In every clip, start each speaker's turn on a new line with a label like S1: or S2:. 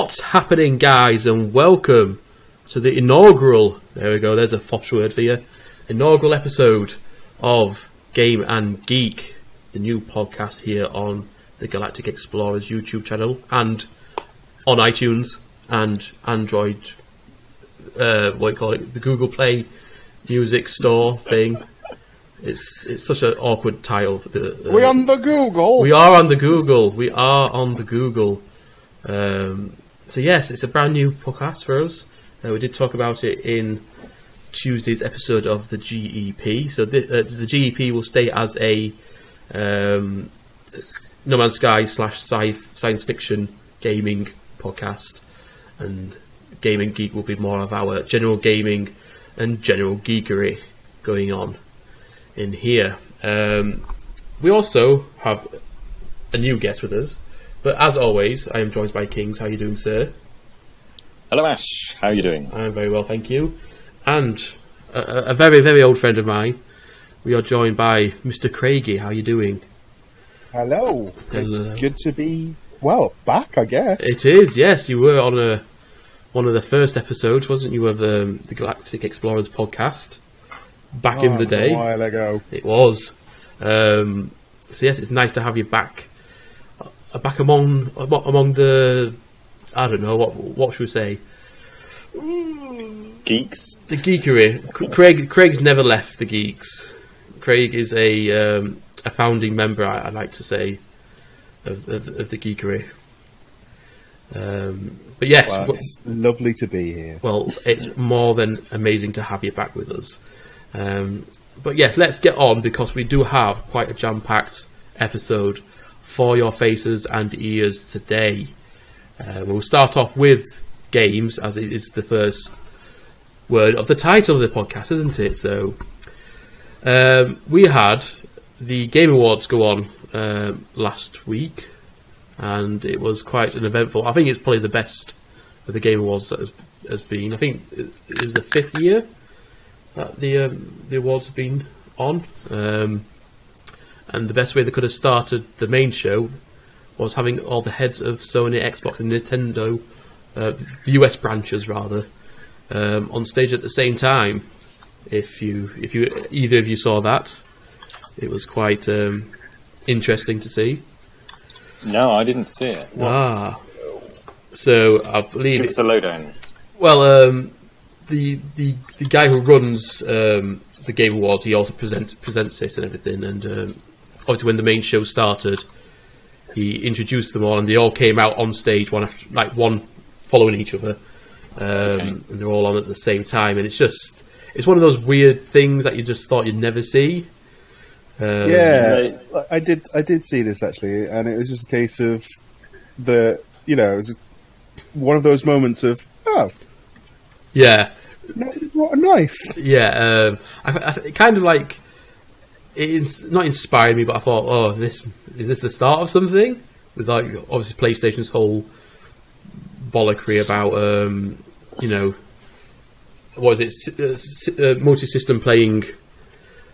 S1: What's happening, guys, and welcome to the inaugural, there we go, there's a posh word for you, inaugural episode of Game and Geek, the new podcast here on the Galactic Explorers YouTube channel and on iTunes and Android, what do you call it, the Google Play Music Store thing. It's such an awkward title.
S2: We're on the Google.
S1: We are on the Google. We are on the Google. So yes, it's a brand new podcast for us. We did talk about it in Tuesday's episode of the GEP. So the GEP will stay as a No Man's Sky / science fiction gaming podcast, and Game and Geek will be more of our general gaming and general geekery going on in here. We also have a new guest with us, but as always, I am joined by Kings. How are you doing, sir?
S3: Hello, Ash. How are you doing?
S1: I'm very well, thank you. And a very, very old friend of mine. We are joined by Mr. Craigie. How are you doing?
S2: Hello. It's good to be, back, I guess.
S1: It is, yes. You were on one of the first episodes, wasn't you, of the Galactic Explorers podcast back in the day?
S2: A while ago.
S1: It was. So yes, it's nice to have you back. Back among the, I don't know, what should we say?
S3: Geeks?
S1: The geekery. Craig's never left the geeks. Craig is a founding member, I'd like to say, of the geekery. But yes,
S2: it's lovely to be here.
S1: Well, it's more than amazing to have you back with us. But yes, let's get on, because we do have quite a jam-packed episode for your faces and ears today. We'll start off with games, as it is the first word of the title of the podcast, isn't it? So we had the Game Awards go on last week, and it was quite an eventful. I think it's probably the best of the Game Awards that has been. I think it was the 5th year that the awards have been on. And the best way they could have started the main show was having all the heads of Sony, Xbox, and Nintendo, the US branches rather, on stage at the same time. If either of you saw that, it was quite interesting to see.
S3: No, I didn't see it. What?
S1: So I believe
S3: it's a lowdown.
S1: Well, the guy who runs the Game Awards, he also presents it and everything, and obviously when the main show started, he introduced them all, and they all came out on stage one following each other, and they're all on at the same time, and it's one of those weird things that you just thought you'd never see.
S2: I did see this actually, and it was just a case of it was one of those moments of
S1: yeah.
S2: What a knife!
S1: Yeah, I kind of like it's not inspired me, but I thought, is this the start of something? With like obviously PlayStation's whole bollockry about what is it, multi-system playing?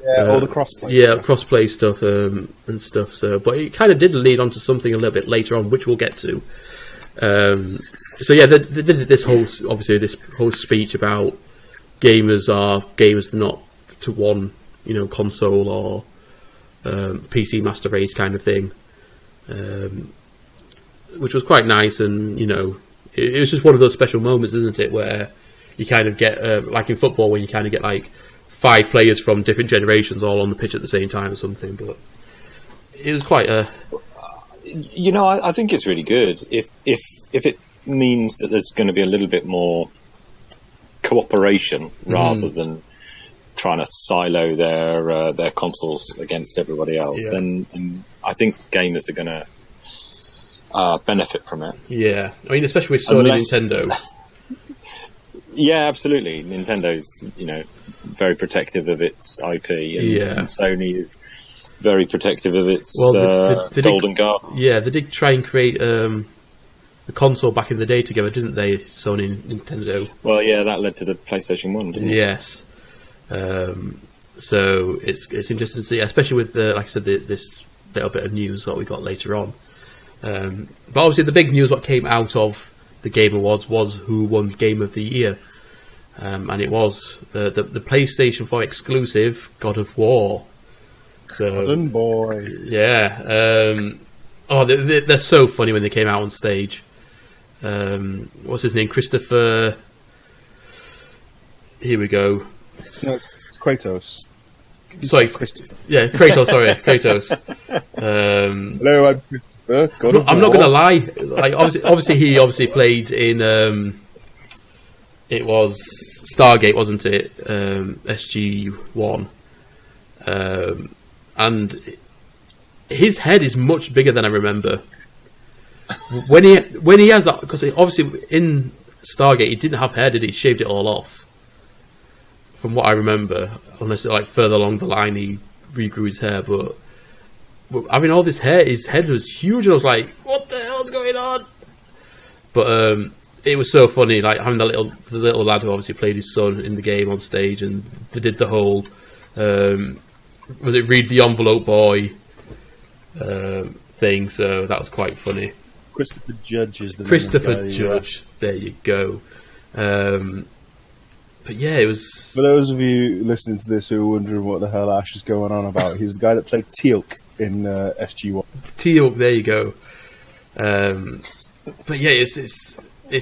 S2: Yeah, all the crossplay.
S1: Yeah, crossplay stuff and stuff. So, but it kind of did lead on to something a little bit later on, which we'll get to. So yeah, they did this whole speech about gamers not to one console or PC master race kind of thing, which was quite nice, and it was just one of those special moments, isn't it, where you kind of get like in football when you kind of get like 5 players from different generations all on the pitch at the same time or something. But it was quite a
S3: I think it's really good if it means that there's going to be a little bit more cooperation rather than trying to silo their consoles against everybody else.
S1: Yeah.
S3: Then I think gamers are going to benefit from it.
S1: Yeah, I mean, especially with Sony and Nintendo.
S3: Yeah, absolutely. Nintendo's very protective of its IP, and Sony is very protective of its golden garden. Yeah, they did try and create the console back in the day together, didn't they? Sony and Nintendo. Well, yeah, that led to the PlayStation 1, didn't it?
S1: Yes. So it's interesting to see, especially with like I said, this little bit of news what we got later on. But obviously, the big news what came out of the Game Awards was who won Game of the Year. And it was the PlayStation 4 exclusive God of War. So,
S2: Golden boy.
S1: Yeah. They're so funny when they came out on stage. What's his name? Christopher. Here we go.
S2: No, Kratos.
S1: Sorry,
S2: Christopher.
S1: Yeah, Kratos. Sorry, Kratos.
S2: Hello, I'm Christopher.
S1: I'm not gonna lie. Like, obviously, he played in. It was Stargate, wasn't it? SG-1, and his head is much bigger than I remember. When he has that, because obviously in Stargate he didn't have hair, did he? He shaved it all off, from what I remember. Unless like further along the line he regrew his hair, but having all this hair, his head was huge, and I was like, "What the hell's going on?" But it was so funny, like having the little lad who obviously played his son in the game on stage, and they did the whole was it read the envelope boy thing. So that was quite funny.
S2: Christopher Judge is the
S1: Christopher Judge. There you go. But yeah, it was.
S2: For those of you listening to this who are wondering what the hell Ash is going on about, he's the guy that played Teal'c in SG-1.
S1: Teal'c, there you go. But yeah, it's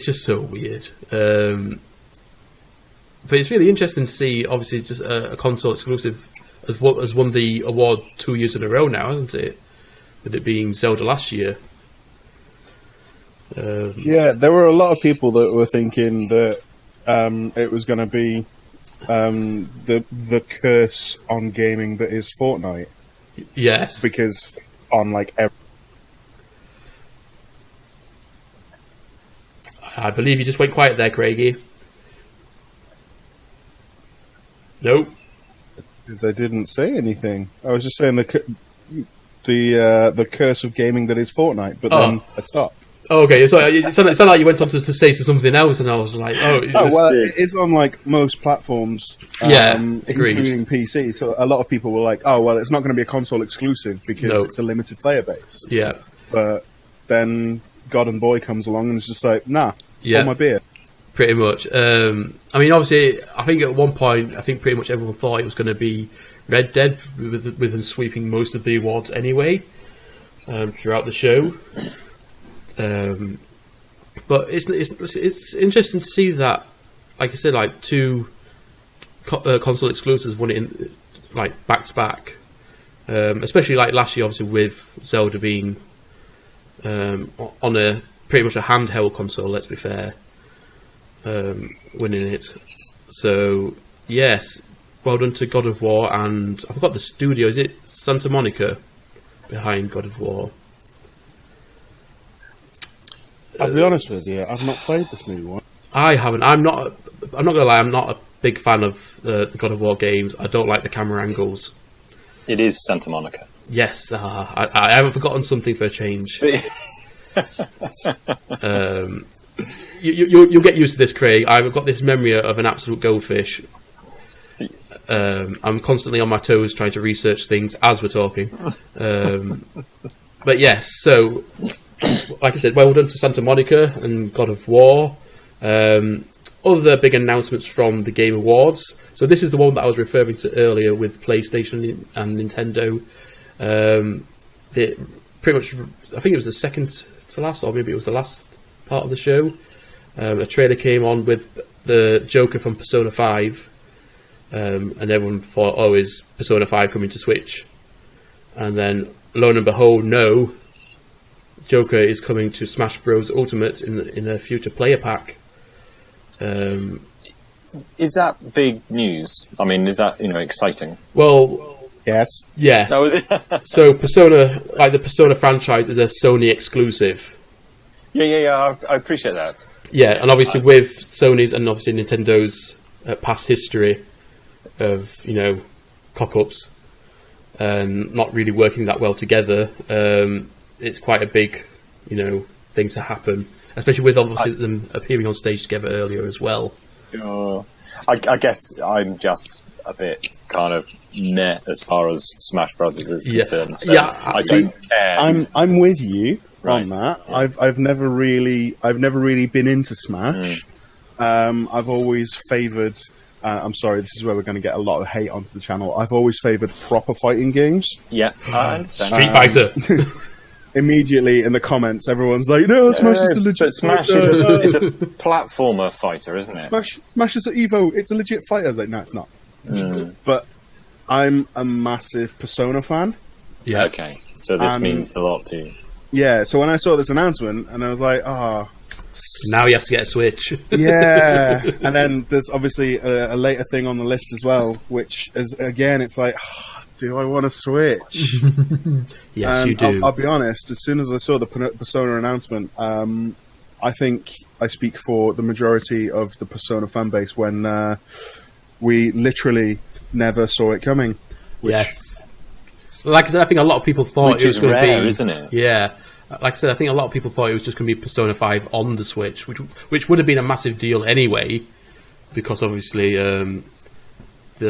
S1: just so weird. But it's really interesting to see, obviously, just a console exclusive has won the award 2 years in a row now, hasn't it? With it being Zelda last year.
S2: Yeah, there were a lot of people that were thinking that it was going to be the curse on gaming that is Fortnite.
S1: Yes.
S2: Because on like every...
S1: I believe you just went quiet there, Craigie. Nope.
S2: Because I didn't say anything. I was just saying the curse of gaming that is Fortnite, but then I stopped.
S1: Oh, okay, so it sounded like you went on to say something else, and I was like,
S2: it is on like most platforms, including PC. So a lot of people were like, "Oh, well, it's not going to be a console exclusive because it's a limited player base."
S1: Yeah,
S2: but then God and Boy comes along and it's just like, "Nah, hold my beer."
S1: Pretty much. I mean, obviously, I think at one point, pretty much everyone thought it was going to be Red Dead, with them sweeping most of the awards anyway throughout the show. But it's interesting to see that, like I said, like two console exclusives won it in like back to back, especially like last year, obviously with Zelda being on a pretty much a handheld console. Let's be fair, winning it. So yes, well done to God of War, and I forgot the studio. Is it Santa Monica behind God of War?
S2: I'll be honest with you, I've not played this new one.
S1: I haven't. I'm not gonna lie. I'm not a big fan of the God of War games. I don't like the camera angles.
S3: It is Santa Monica.
S1: Yes, I haven't forgotten something for a change. You'll get used to this, Craig. I've got this memory of an absolute goldfish. I'm constantly on my toes trying to research things as we're talking. But yes, so. Like I said, well done to Santa Monica and God of War. Other big announcements from the Game Awards. So this is the one that I was referring to earlier with PlayStation and Nintendo. Pretty much, I think it was the second to last, or maybe it was the last part of the show. A trailer came on with the Joker from Persona 5, and everyone thought, "Oh, is Persona 5 coming to Switch?" And then, lo and behold, no. Joker is coming to Smash Bros. Ultimate in a future player pack.
S3: Is that big news? I mean, is that exciting?
S1: Well,
S2: yes.
S3: That was it.
S1: So Persona, like the Persona franchise, is a Sony exclusive.
S3: Yeah. I appreciate that.
S1: Yeah, and obviously with Sony's and obviously Nintendo's past history of cock-ups and not really working that well together. It's quite a big, thing to happen, especially with obviously them appearing on stage together earlier as well.
S3: I guess I'm just a bit kind of meh as far as Smash Brothers is concerned. So I don't care.
S2: I'm with you, on that. Yeah. I've never really been into Smash. I've always favoured. I'm sorry, this is where we're going to get a lot of hate onto the channel. I've always favoured proper fighting games.
S3: Yeah, I understand.
S1: Street Fighter.
S2: Immediately in the comments, everyone's like, "No, Smash is a legit
S3: Smash is a platformer fighter, isn't it?
S2: Smash is an Evo. It's a legit fighter." Like, no, it's not. But I'm a massive Persona fan.
S3: Yeah. Okay. So this means a lot to you.
S2: Yeah. So when I saw this announcement, and I was like, "Ah."
S1: Now you have to get a Switch.
S2: Yeah. And then there's obviously a later thing on the list as well, which is, again, it's like, do I want to Switch?
S1: Yes, you do.
S2: I'll be honest, as soon as I saw the Persona announcement, I think I speak for the majority of the Persona fan base when we literally never saw it coming.
S1: Yes. Like I said, I think a lot of people thought it was going to be...
S3: isn't it?
S1: Yeah. Like I said, I think a lot of people thought it was just going to be Persona 5 on the Switch, which would have been a massive deal anyway, because obviously the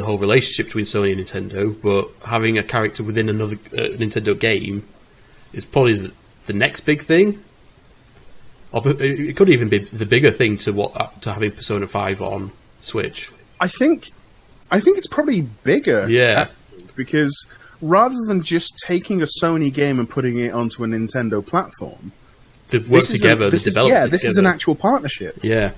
S1: whole relationship between Sony and Nintendo, but having a character within another Nintendo game is probably the next big thing. It could even be the bigger thing to having Persona 5 on Switch.
S2: I think it's probably bigger.
S1: Yeah.
S2: Because rather than just taking a Sony game and putting it onto a Nintendo platform,
S1: they work together. This
S2: is an actual partnership.
S1: Yeah.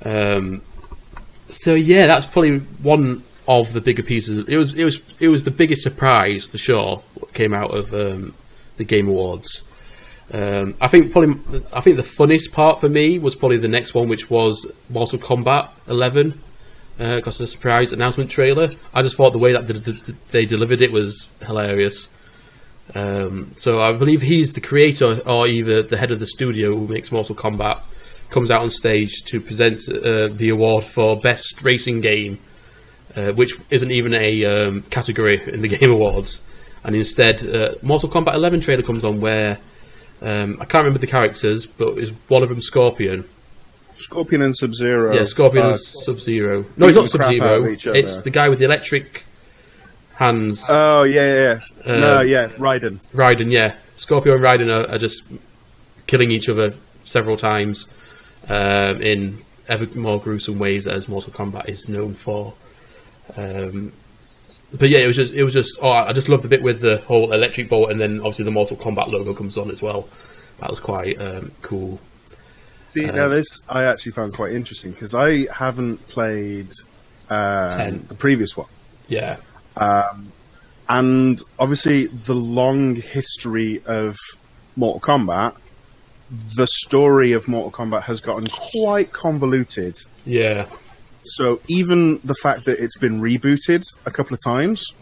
S1: So yeah, that's probably one of the bigger pieces. It was the biggest surprise for sure. What came out of the Game Awards. I think the funniest part for me was probably the next one, which was Mortal Kombat 11. Because of the surprise announcement trailer. I just thought the way that they delivered it was hilarious. So I believe he's the creator or either the head of the studio who makes Mortal Kombat, comes out on stage to present the award for Best Racing Game, which isn't even a category in the Game Awards. And instead, Mortal Kombat 11 trailer comes on where, I can't remember the characters, but is one of them Scorpion?
S2: Scorpion and Sub-Zero.
S1: Yeah, Scorpion and Sub-Zero. No, he's not Sub-Zero. It's the guy with the electric hands.
S2: Oh, yeah. Raiden.
S1: Raiden, yeah. Scorpion and Raiden are just killing each other several times in ever more gruesome ways, as Mortal Kombat is known for. But yeah, it was just. Oh, I just loved the bit with the whole electric bolt, and then obviously the Mortal Kombat logo comes on as well. That was quite cool.
S2: Now this I actually found quite interesting because I haven't played the previous one.
S1: Yeah.
S2: And obviously the long history of Mortal Kombat, the story of Mortal Kombat has gotten quite convoluted.
S1: Yeah.
S2: So even the fact that it's been rebooted a couple of times,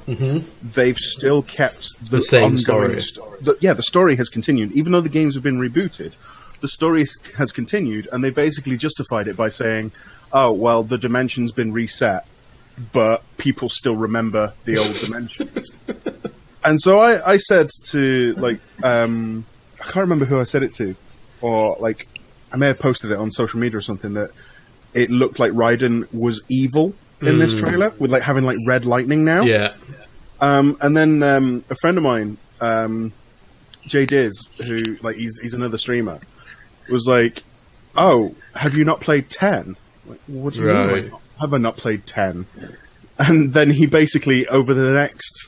S2: they've still kept the
S1: same story.
S2: The story has continued. Even though the games have been rebooted, the story has continued, and they basically justified it by saying, oh, well, the dimension's been reset, but people still remember the old dimensions. And so I said to, I can't remember who I said it to, or, I may have posted it on social media or something, that it looked like Raiden was evil in this trailer, with, having, red lightning now.
S1: Yeah.
S2: And then a friend of mine, Jay Diz, who, he's another streamer, was like, oh, have you not played 10? What do you mean? Have I not played 10? And then he basically, over the next,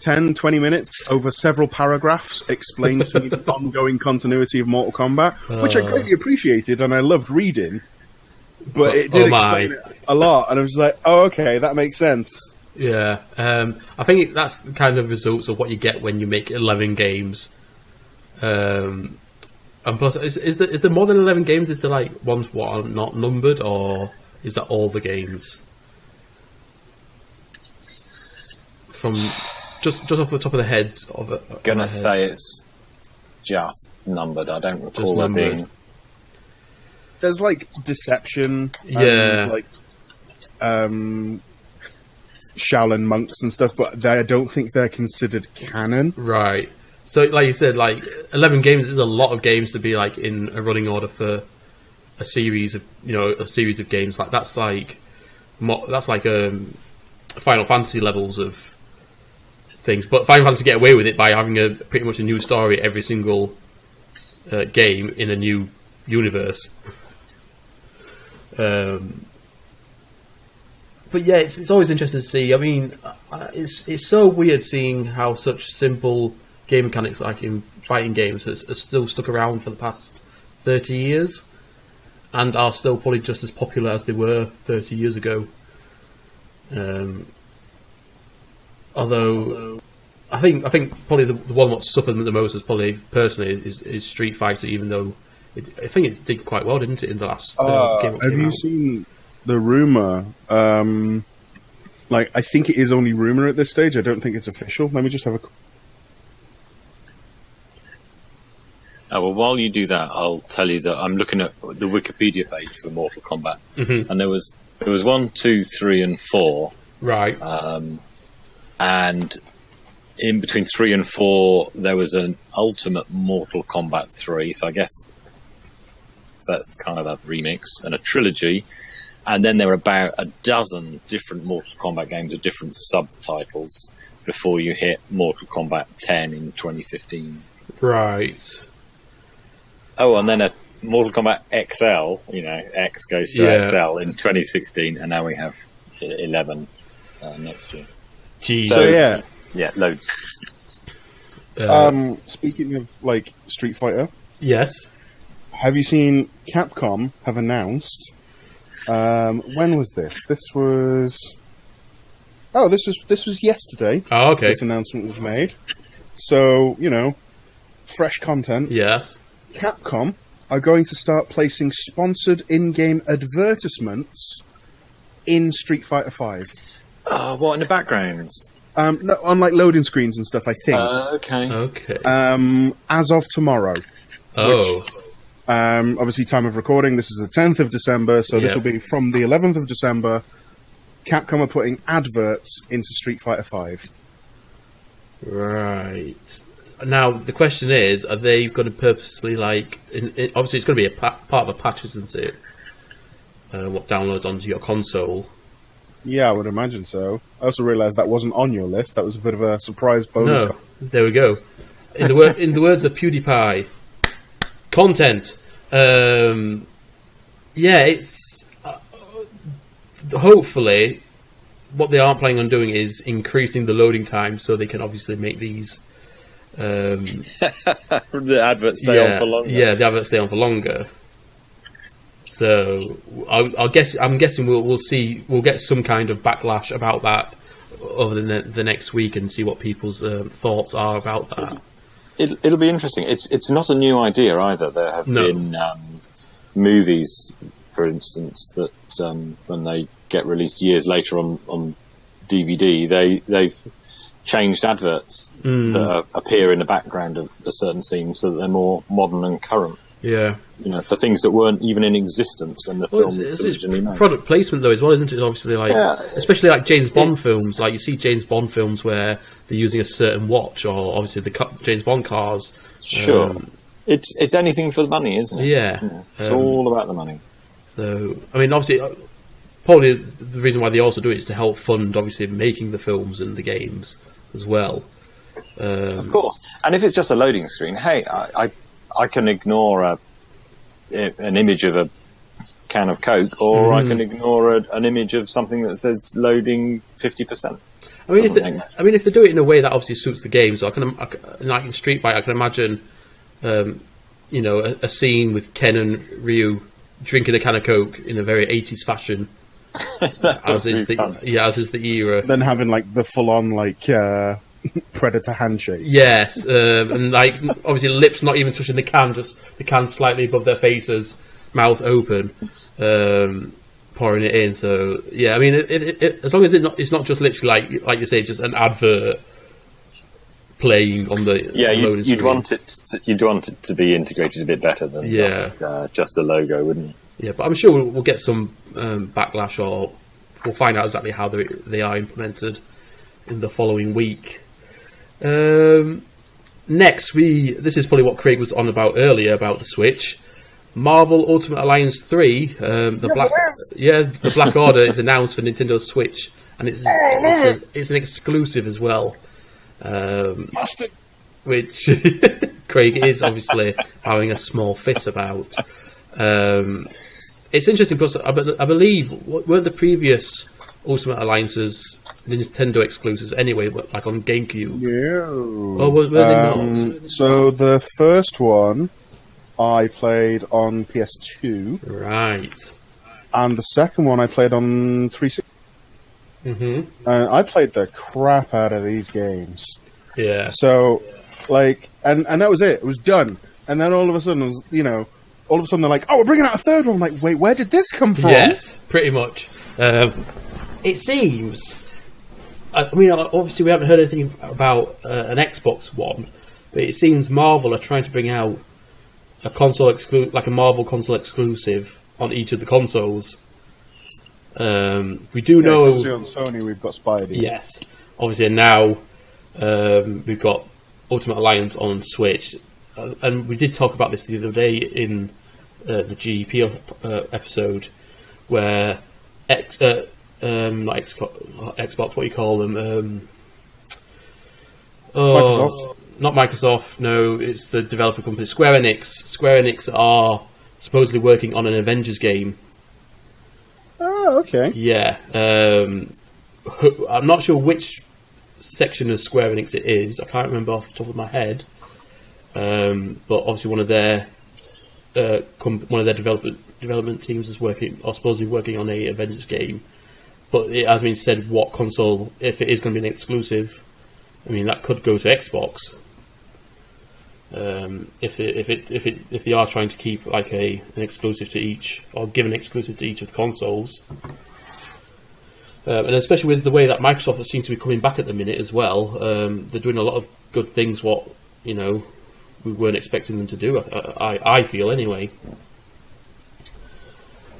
S2: 10, 20 minutes, over several paragraphs, explains to me the ongoing continuity of Mortal Kombat, which I greatly appreciated and I loved reading. But it did explain it a lot, and I was like, oh, okay, that makes sense.
S1: Yeah, I think that's kind of results of what you get when you make 11 games. And plus, is there more than 11 games? Is there ones what are not numbered, or is that all the games? From just off the top of the heads of it.
S3: Gonna say it's just numbered. I don't recall there being.
S2: There's Deception,
S1: yeah,
S2: and, Shaolin monks and stuff, but I don't think they're considered canon.
S1: Right. So, like you said, 11 games is a lot of games to be in a running order for a series of games. That's Final Fantasy levels of things. But Final Fantasy get away with it by having pretty much a new story every single game in a new universe. But yeah, it's always interesting to see. I mean, it's so weird seeing how such simple game mechanics, like in fighting games, are still stuck around for the past 30 years, and are still probably just as popular as they were 30 years ago. Although I think probably the one that's suffered the most is probably personally is Street Fighter, even though I think it did quite well, didn't it, in the last game?
S2: Have you seen the rumor? I think it is only rumor at this stage. I don't think it's official. Let me just have a.
S3: Well, while you do that, I'll tell you that I'm looking at the Wikipedia page for Mortal Kombat, and there was 1, 2, 3, and 4.
S1: Right.
S3: And in between 3 and 4, there was an Ultimate Mortal Kombat 3. So I guess that's kind of a remix and a trilogy. And then there were about a dozen different Mortal Kombat games with different subtitles before you hit Mortal Kombat 10 in 2015.
S1: Right.
S3: Oh, and then a Mortal Kombat XL, X goes to XL in 2016, and now we have 11 next year.
S1: Jeez.
S2: So
S3: yeah, loads.
S2: Speaking of Street Fighter,
S1: yes.
S2: Have you seen Capcom have announced? When was this? This was yesterday.
S1: Oh, okay.
S2: This announcement was made. So fresh content.
S1: Yes.
S2: Capcom are going to start placing sponsored in-game advertisements in Street Fighter V.
S3: What, in the backgrounds?
S2: No, on loading screens and stuff, I think.
S3: Okay.
S2: As of tomorrow.
S1: Oh.
S2: Which, obviously, time of recording, this is the 10th of December, so this will be from the 11th of December. Capcom are putting adverts into Street Fighter V.
S1: Right. Now, the question is, are they going to purposely, obviously it's going to be a part of a patch, isn't it? What downloads onto your console.
S2: Yeah, I would imagine so. I also realised that wasn't on your list. That was a bit of a surprise bonus.
S1: No, there we go. In the words of PewDiePie, content. It's hopefully what they aren't planning on doing is increasing the loading time so they can obviously make these.
S3: The adverts stay on for longer.
S1: Yeah, the adverts stay on for longer. So I'm guessing we'll get some kind of backlash about that over the next week and see what people's thoughts are about that.
S3: It'll be interesting. It's not a new idea either. There have been movies, for instance, that when they get released years later on DVD, they've changed adverts that appear in the background of a certain scene so that they're more modern and current.
S1: Yeah.
S3: For things that weren't even in existence when the film was originally made.
S1: Product placement, though, as well, isn't it? Obviously, especially James Bond films. You see James Bond films where they're using a certain watch, or obviously the James Bond cars.
S3: Sure. It's anything for the money, isn't it?
S1: Yeah.
S3: It's all about the money.
S1: So, I mean, obviously, probably the reason why they also do it is to help fund, obviously, making the films and the games as well.
S3: Of course. And if it's just a loading screen, hey, I can ignore an image of a can of Coke, or I can ignore an image of something that says loading 50%.
S1: I mean, if they do it in a way that obviously suits the game, so I can like in Street Fighter, I can imagine, a scene with Ken and Ryu drinking a can of Coke in a very 80s fashion, as is the era.
S2: Then having the full-on Predator handshake.
S1: Yes, and obviously lips not even touching the can, just the can slightly above their faces, mouth open, pouring it in. So yeah, I mean, as long as it's not just literally like you say, just an advert playing on the
S3: you'd want it to be integrated a bit better than just a logo, wouldn't you?
S1: Yeah, but I'm sure we'll get some backlash, or we'll find out exactly how they are implemented in the following week. Next, this is probably what Craig was on about earlier about the Switch. Marvel Ultimate Alliance 3, the Black Order is announced for Nintendo Switch, and it's an exclusive as well.
S2: Mustard.
S1: Which Craig is obviously having a small fit about. It's interesting because I believe weren't the previous Ultimate Alliances Nintendo exclusives anyway, like on GameCube?
S2: Yeah.
S1: Or were they not?
S2: So the first one I played on PS2.
S1: Right.
S2: And the second one I played on 360.
S1: Mm-hmm.
S2: And I played the crap out of these games.
S1: Yeah.
S2: So, like, and that was it. It was done. And then all of a sudden, it was, all of a sudden they're like, "Oh, we're bringing out a third one." I'm like, wait, where did this come from?
S1: Yes, pretty much. It seems. I mean, obviously we haven't heard anything about an Xbox One, but it seems Marvel are trying to bring out a console like a Marvel console exclusive on each of the consoles. We do know.
S2: Obviously on Sony, we've got Spidey.
S1: Yes, obviously, and now we've got Ultimate Alliance on Switch, and we did talk about this the other day in the GEP episode, where not Xbox, what do you call them?
S2: Microsoft.
S1: Not Microsoft. No, it's the developer company Square Enix. Square Enix are supposedly working on an Avengers game.
S2: Oh, okay.
S1: Yeah, I'm not sure which section of Square Enix it is. I can't remember off the top of my head. But obviously, one of their development teams is supposedly working on a Avengers game. But it has been said what console, if it is going to be an exclusive. I mean, that could go to Xbox. If they are trying to keep like an exclusive to each, or give an exclusive to each of the consoles, and especially with the way that Microsoft seems to be coming back at the minute as well, they're doing a lot of good things. What we weren't expecting them to do. I feel anyway.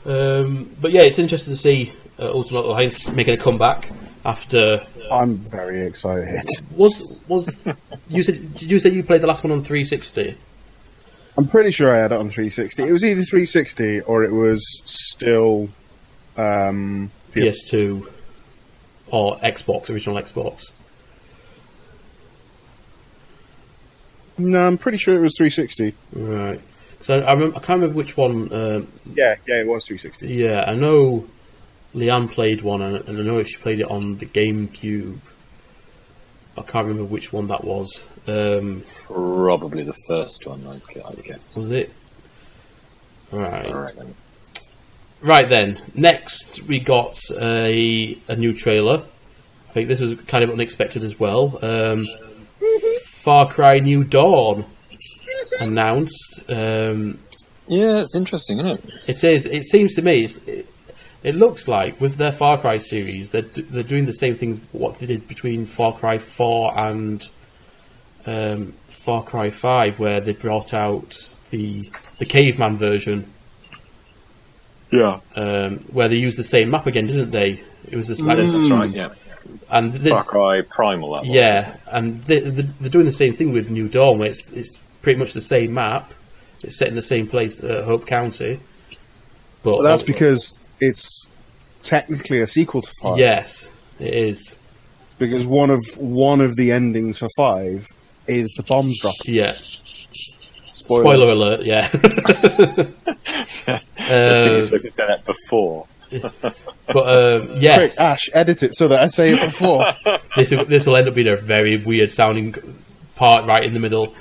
S1: But yeah, it's interesting to see Ultimate Alliance making a comeback after.
S2: I'm very excited.
S1: Did you say you played the last one on 360?
S2: I'm pretty sure I had it on 360. It was either 360 or it was still
S1: PS2 or Xbox, original Xbox.
S2: No, I'm pretty sure it was 360.
S1: Right. So I can't remember which one.
S2: Yeah, it was 360.
S1: Yeah, I know Leanne played one, and I know she played it on the GameCube. I can't remember which one that was.
S3: Probably the first one, I guess.
S1: Was it? Right.
S3: I reckon.
S1: Right then. Next, we got a new trailer. I think this was kind of unexpected as well. Far Cry New Dawn announced.
S3: Yeah, it's interesting, isn't it?
S1: It is. It seems to me. It looks like with their Far Cry series, they're doing the same thing what they did between Far Cry 4 and Far Cry 5, where they brought out the caveman version.
S3: Yeah.
S1: Where they used the same map again, didn't they? It was this
S3: that's right. Yeah.
S1: And
S3: Far Cry Primal. That
S1: yeah, and they're doing the same thing with New Dawn, where it's pretty much the same map. It's set in the same place, Hope County. But
S2: well, that's because it's technically a sequel to 5.
S1: Yes, it is.
S2: Because one of the endings for 5 is the bombs drop.
S1: Yeah. Spoiler alert, yeah.
S3: You're supposed to say that before.
S1: But yes.
S2: Quick, Ash, edit it so that I say it before.
S1: This will end up being a very weird sounding part right in the middle.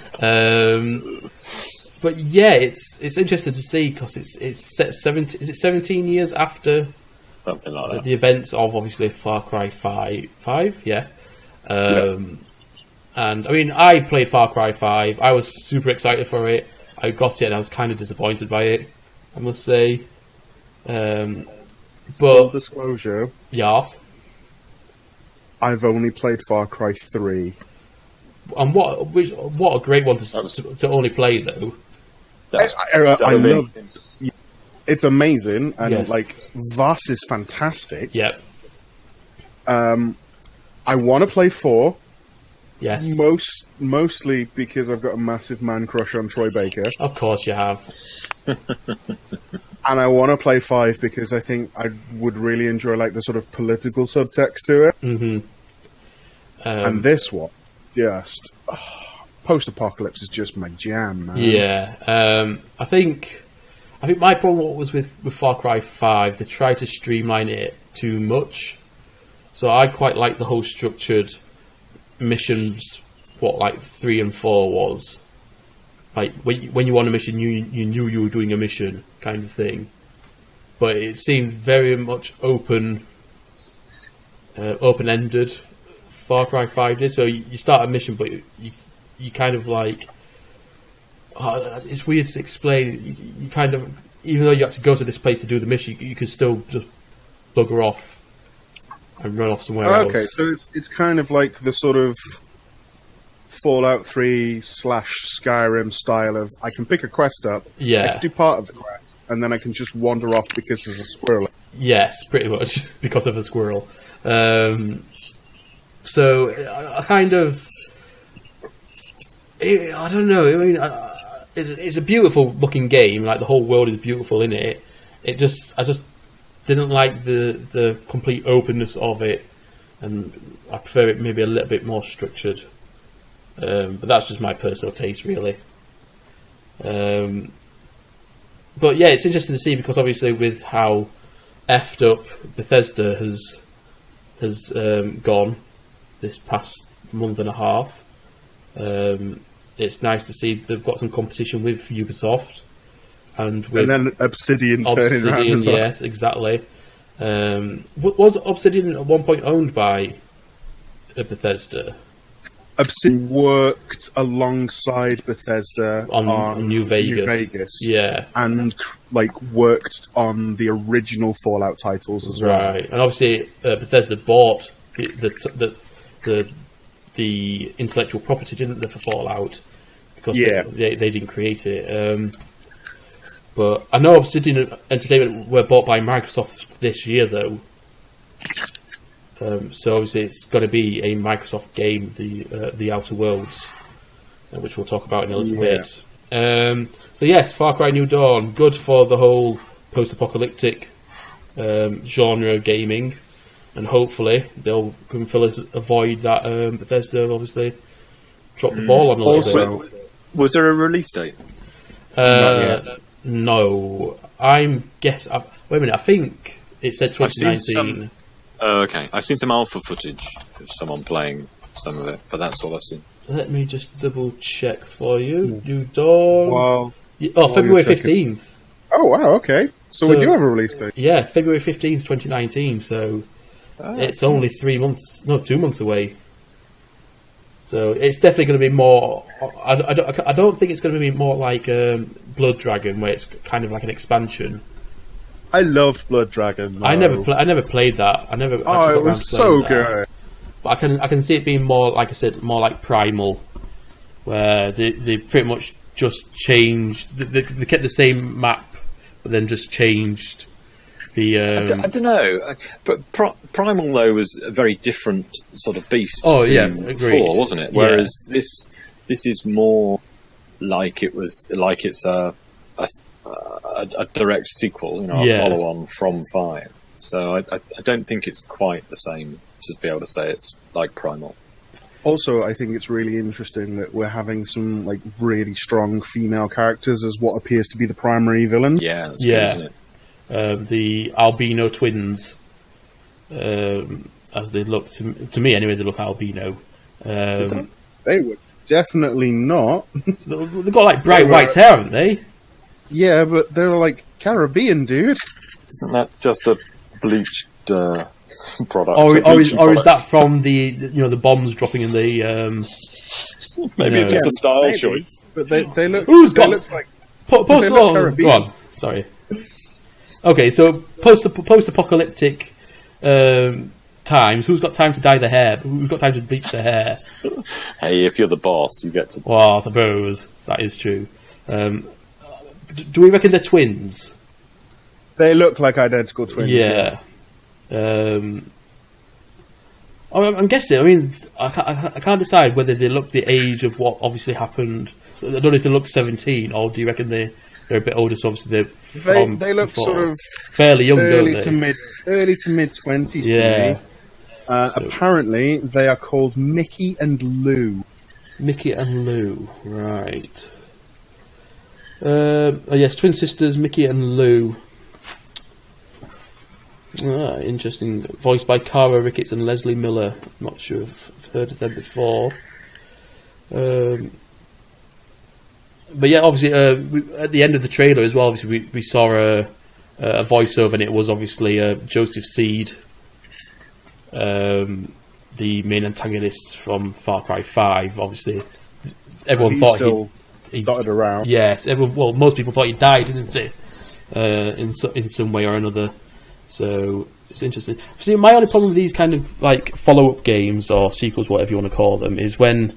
S1: But yeah, it's interesting to see because it's set 17 years after
S3: something like that.
S1: The events of obviously Far Cry 5, yeah. And I mean, I played Far Cry 5. I was super excited for it. I got it, and I was kind of disappointed by it, I must say. But
S2: full disclosure,
S1: yes,
S2: I've only played Far Cry 3.
S1: And what a great one to only play though.
S2: I love. It's amazing, and
S1: yes.
S2: like Voss is fantastic.
S1: Yep.
S2: I want to play 4.
S1: Yes.
S2: Mostly because I've got a massive man crush on Troy Baker.
S1: Of course you have.
S2: And I want to play 5 because I think I would really enjoy like the sort of political subtext to it.
S1: Mm-hmm.
S2: And this one just post-apocalypse is just my jam, man.
S1: Yeah, I think my problem was with Far Cry 5. They tried to streamline it too much. So I quite like the whole structured missions. What like 3 and 4 was. Like when you won a mission, you knew you were doing a mission kind of thing. But it seemed very much open-ended. Far Cry 5 did. So you start a mission, but you kind of like. It's weird to explain. You kind of, even though you have to go to this place to do the mission, you can still just bugger off and run off somewhere else.
S2: Okay, so it's kind of like the sort of Fallout 3 / Skyrim style of I can pick a quest up,
S1: yeah,
S2: I can do part of the quest, and then I can just wander off because there's a squirrel.
S1: Yes, pretty much because of a squirrel. So I kind of, I don't know. I mean, it's a beautiful looking game. Like the whole world is beautiful in it. I just didn't like the complete openness of it, and I prefer it maybe a little bit more structured. But that's just my personal taste, really. But yeah, it's interesting to see because obviously with how effed up Bethesda has gone this past month and a half, it's nice to see they've got some competition with Ubisoft and then
S2: Obsidian turning around as well.
S1: Yes, exactly. Was Obsidian at one point owned by Bethesda?
S2: Obsidian worked alongside Bethesda on
S1: New Vegas. Yeah,
S2: and worked on the original Fallout titles as well.
S1: Right, and obviously Bethesda bought the intellectual property, didn't they, for Fallout? Because they didn't create it. But I know Obsidian Entertainment were bought by Microsoft this year, though. So obviously it's going to be a Microsoft game, the Outer Worlds, which we'll talk about in a little bit. So yes, Far Cry New Dawn, good for the whole post-apocalyptic genre gaming, and hopefully they'll avoid that Bethesda obviously dropped the ball on a little bit.
S3: Was there a release date?
S1: Not yet. No, wait a minute. I think it said 2019.
S3: Okay, I've seen some alpha footage of someone playing some of it, but that's all I've seen.
S1: Let me just double check for you. New Dawn.
S2: Wow.
S1: February 15th.
S2: Oh wow, okay. So we do have a release date.
S1: Yeah, February 15th, 2019. So it's only 2 months away. So it's definitely going to be more. I don't think it's going to be more like Blood Dragon, where it's kind of like an expansion.
S2: I loved Blood Dragon.
S1: I never played that.
S2: It was so good.
S1: But I can see it being more, like I said, more like Primal, where they pretty much just changed. They kept the same map, but then just changed the.
S3: I don't know, but Primal though was a very different sort of beast.
S1: Agreed.
S3: 4, wasn't it? Whereas this is more like it's a direct sequel, a follow-on from 5. So I don't think it's quite the same to be able to say it's like Primal.
S2: Also, I think it's really interesting that we're having some really strong female characters as what appears to be the primary villain.
S3: Yeah, that's good, isn't it?
S1: The albino twins, as they look to me anyway, they look albino.
S2: They were definitely not.
S1: They've got bright white hair, haven't they?
S2: Yeah, but they're Caribbean, dude.
S3: Isn't that just a bleached product?
S1: Or is that from the bombs dropping in the?
S3: Maybe it's just a style choice.
S2: But they look.
S1: Looks like post. Go on. Sorry. Okay, so post-apocalyptic times. Who's got time to dye their hair? Who's got time to bleach their hair?
S3: Hey, if you're the boss, you get to.
S1: Well, I suppose that is true. Do we reckon they're twins?
S2: They look like identical twins.
S1: Yeah. I'm guessing. I mean, I can't decide whether they look the age of what obviously happened. So I don't know if they look 17, or do you reckon they're a bit older? So obviously
S2: they look sort of
S1: fairly young,
S2: early
S1: don't they?
S2: Early to mid 20s.
S1: Yeah.
S2: Apparently, they are called Mickey and Lou.
S1: Mickey and Lou, right. Yes, twin sisters, Mickey and Lou. Interesting. Voiced by Cara Ricketts and Leslie Miller. I'm not sure if I've heard of them before. But yeah, obviously, at the end of the trailer as well, obviously we saw a voiceover, and it was obviously Joseph Seed, the main antagonist from Far Cry 5. Obviously, everyone thought he dotted around. Yes, most people thought he died, didn't they? In some way or another. So it's interesting. See, my only problem with these kind of like follow-up games or sequels, whatever you want to call them, is when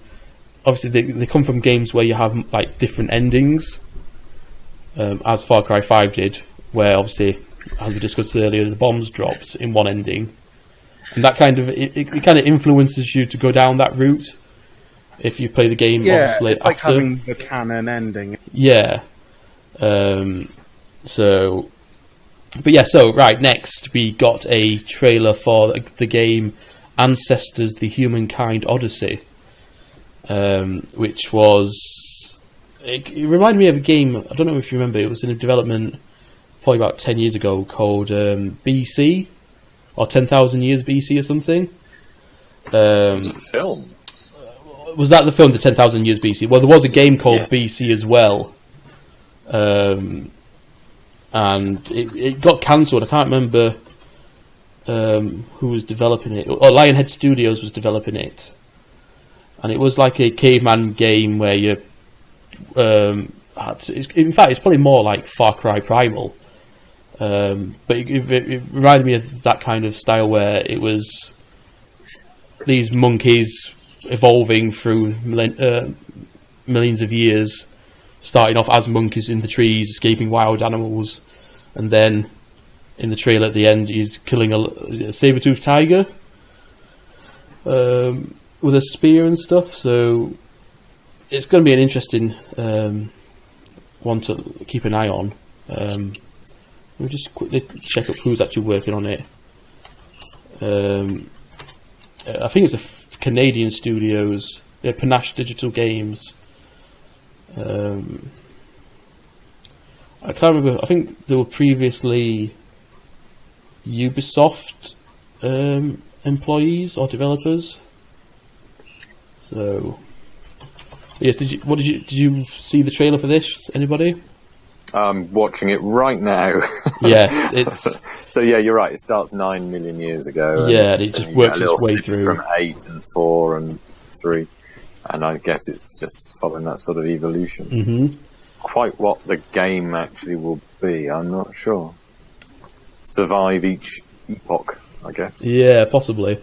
S1: obviously they come from games where you have like different endings, as Far Cry 5 did, where obviously, as we discussed earlier, the bombs dropped in one ending, and that kind of it kind of influences you to go down that route if you play the game.
S2: Yeah,
S1: obviously
S2: it's like
S1: after.
S2: having the canon ending.
S1: Yeah. But yeah, so right, next we got a trailer for the game Ancestors: The Humankind Odyssey, which was it reminded me of a game. I don't know if you remember. It was in development probably about 10 years ago called BC or 10,000 Years BC or something.
S3: Film.
S1: Was that the film, the 10,000 Years BC? Well, there was a game called BC as well. And it got cancelled. I can't remember who was developing it. Lionhead Studios was developing it, and it was like a caveman game where you in fact, it's probably more like Far Cry Primal, but it reminded me of that kind of style where it was these monkeys evolving through millions of years, starting off as monkeys in the trees, escaping wild animals, and then in the trailer at the end he's killing a saber-toothed tiger with a spear and stuff. So it's going to be an interesting one to keep an eye on. We'll just quickly check up who's actually working on it. I think it's a Canadian studios, Panache Digital Games. I can't remember. I think there were previously Ubisoft employees or developers. So yes, did you see the trailer for this? Anybody?
S3: I'm watching it right now.
S1: Yes, it's
S3: so yeah, you're right. It starts 9 million years ago.
S1: Yeah, and it just works its way through
S3: from 8 and 4 and 3. And I guess it's just following that sort of evolution.
S1: Mm-hmm.
S3: Quite what the game actually will be, I'm not sure. Survive each epoch, I guess.
S1: Yeah, possibly.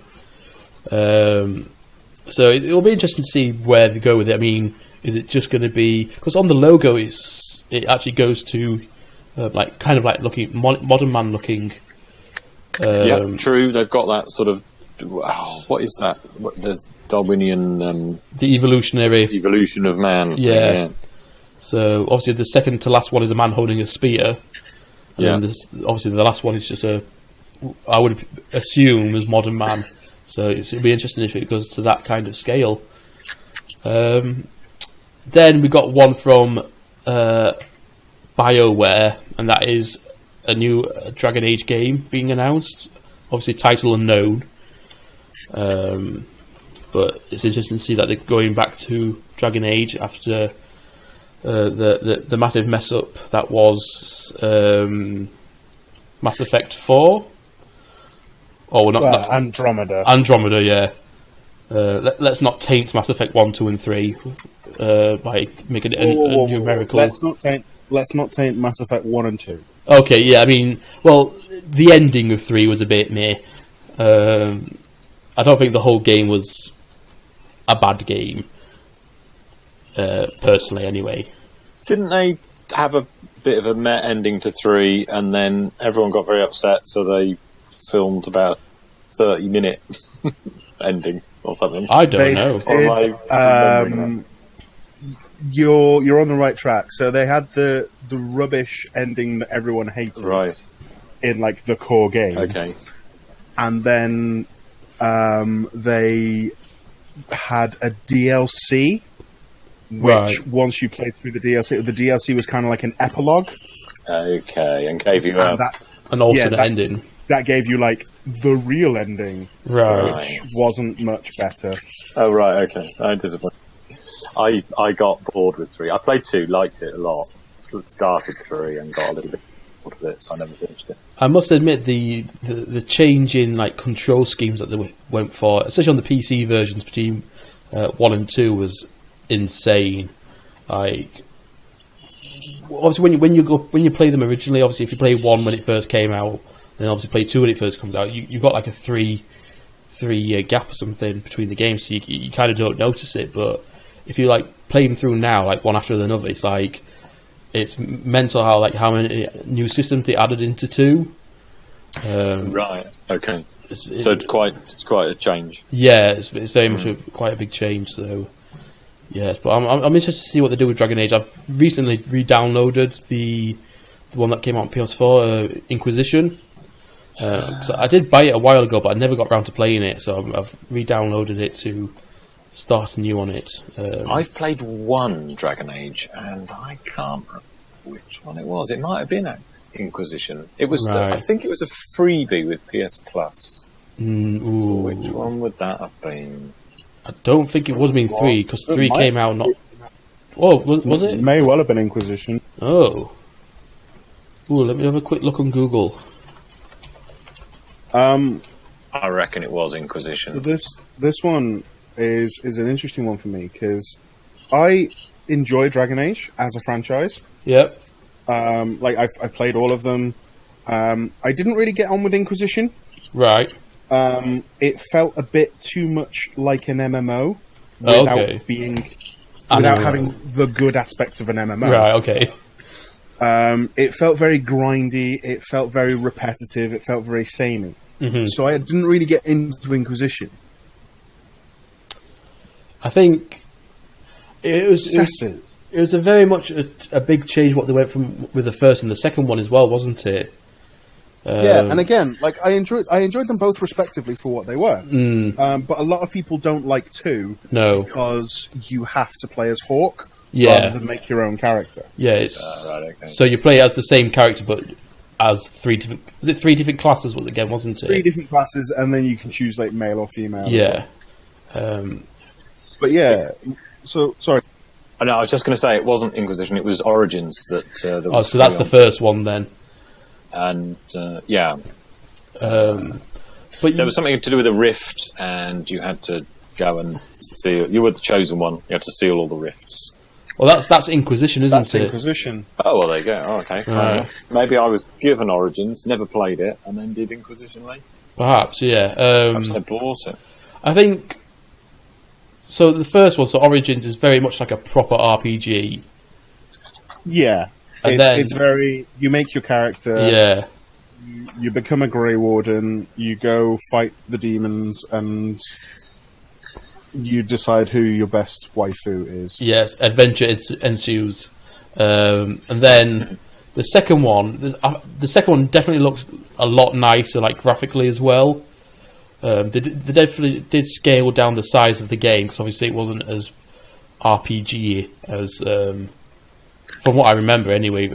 S1: So it'll be interesting to see where they go with it. I mean, is it just going to be... Because on the logo, it actually goes to kind of like looking modern man looking.
S3: Yeah, true. They've got that sort of... what is that? The Darwinian...
S1: the
S3: evolution of man.
S1: Yeah. So obviously the second to last one is a man holding a spear. And then obviously the last one is just I would assume, is modern man. So it'll be interesting if it goes to that kind of scale. Then we got one from BioWare, and that is a new Dragon Age game being announced. Obviously title unknown. But it's interesting to see that they're going back to Dragon Age after the massive mess up that was Mass Effect 4. Oh, not
S2: Andromeda.
S1: Andromeda, yeah. Let's not taint Mass Effect 1, 2, and 3 by making it a numerical.
S2: Let's not taint Mass Effect 1 and 2.
S1: Okay, yeah. I mean, well, the ending of 3 was a bit meh. I don't think the whole game was a bad game, personally, anyway.
S3: Didn't they have a bit of a meh ending to 3, and then everyone got very upset, so they filmed about 30-minute ending or something?
S1: I don't know.
S2: You're on the right track. So they had the rubbish ending that everyone hated,
S3: right,
S2: in like the core game.
S3: Okay,
S2: and then They had a DLC, which once you played through the DLC was kind of like an epilogue.
S3: Okay, and gave you
S1: an alternate ending.
S2: That gave you like the real ending, which wasn't much better.
S3: Oh right, okay. I'm disappointed. I got bored with 3. I played 2, liked it a lot. Started 3 and got a little bit bored with it, so I never finished it.
S1: I must admit the change in like control schemes that they went for, especially on the PC versions between 1 and 2, was insane. Like, obviously when you play them originally, obviously if you play 1 when it first came out, then obviously play 2 when it first comes out, you've got like a 3-year gap or something between the games, so you kind of don't notice it. But if you like play them through now, like one after another, it's mental how many new systems they added into 2.
S3: Right. Okay. So it's quite a change.
S1: Yeah, it's very much quite a big change. So yes, but I'm interested to see what they do with Dragon Age. I've recently re-downloaded the one that came out on PS4, Inquisition. So I did buy it a while ago, but I never got around to playing it. So I've re-downloaded it to start anew on it.
S3: I've played 1 Dragon Age, and I can't remember which one it was. It might have been Inquisition. It was. I think it was a freebie with PS Plus. So which one would that have been?
S1: I don't think it would have been 3, because 3 came out not. Oh, was it?
S2: It may well have been Inquisition.
S1: Oh. Ooh, let me have a quick look on Google.
S3: I reckon it was Inquisition.
S2: This one is an interesting one for me, because I enjoy Dragon Age as a franchise.
S1: Yep.
S2: Like I've played all of them. I didn't really get on with Inquisition.
S1: Right.
S2: It felt a bit too much like an MMO without having the good aspects of an MMO.
S1: Right. Okay.
S2: It felt very grindy. It felt very repetitive. It felt very samey.
S1: Mm-hmm.
S2: So I didn't really get into Inquisition.
S1: I think it was a very much a big change what they went from with the first and the second one as well, wasn't it?
S2: Yeah, and again, like I enjoyed them both respectively for what they were. But a lot of people don't like 2 because you have to play as Hawk rather than make your own character.
S1: Yeah, it's so you play as the same character but as 3 different. Was it 3 different classes? Wasn't it?
S2: 3 different classes, and then you can choose like male or female.
S1: Yeah.
S2: But yeah, so sorry.
S3: No, I was just going to say it wasn't Inquisition; it was Origins that.
S1: So that's the first one then.
S3: And but
S1: there
S3: was something to do with a rift, and you had to go and seal. You were the chosen one. You had to seal all the rifts.
S1: Well, that's Inquisition, isn't it?
S2: That's Inquisition.
S3: Oh well, there you go. Oh, okay. Maybe I was given Origins, never played it, and then did Inquisition later.
S1: Perhaps, yeah.
S3: Perhaps I bought it.
S1: I think. So the first one, so Origins, is very much like a proper RPG.
S2: Yeah, it's very. You make your character.
S1: Yeah.
S2: You become a Grey Warden. You go fight the demons, and you decide who your best waifu is.
S1: Yes, adventure ensues, and then the second one. The second one definitely looks a lot nicer, like graphically as well. They definitely did scale down the size of the game because obviously it wasn't as RPG as, from what I remember anyway,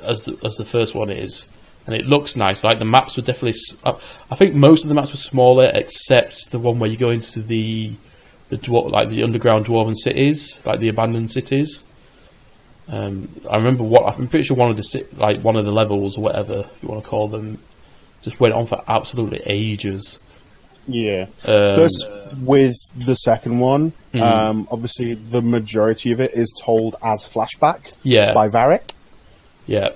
S1: as the first one is, and it looks nice. Like the maps were definitely. I think most of the maps were smaller, except the one where you go into the underground dwarven cities, like the abandoned cities. I remember I'm pretty sure one of the levels or whatever you want to call them just went on for absolutely ages.
S2: Yeah. With the second one, obviously the majority of it is told as flashback.
S1: Yeah.
S2: By Varric.
S1: Yeah.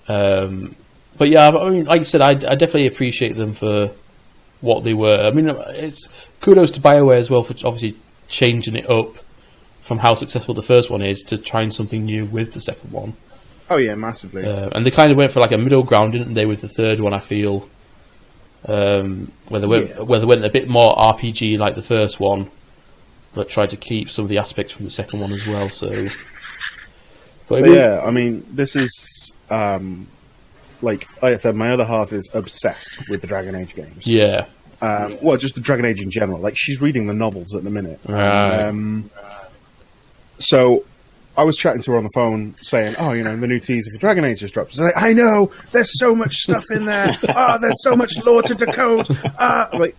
S1: But yeah, I mean, like I said, I definitely appreciate them for what they were. I mean, it's kudos to BioWare as well for obviously changing it up from how successful the first one is to trying something new with the second one.
S2: Oh yeah, massively.
S1: And they kind of went for like a middle ground, didn't they, with the third one? I feel where they went a bit more RPG like the first one, but tried to keep some of the aspects from the second one as well. So,
S2: but yeah, I mean, this is like I said, my other half is obsessed with the Dragon Age games.
S1: Yeah.
S2: Well, just the Dragon Age in general. Like, she's reading the novels at the minute.
S1: Right.
S2: So I was chatting to her on the phone saying, oh, you know, the new teaser for Dragon Age just dropped. She's like, I know, there's so much stuff in there. Oh, there's so much lore to decode. I'm like,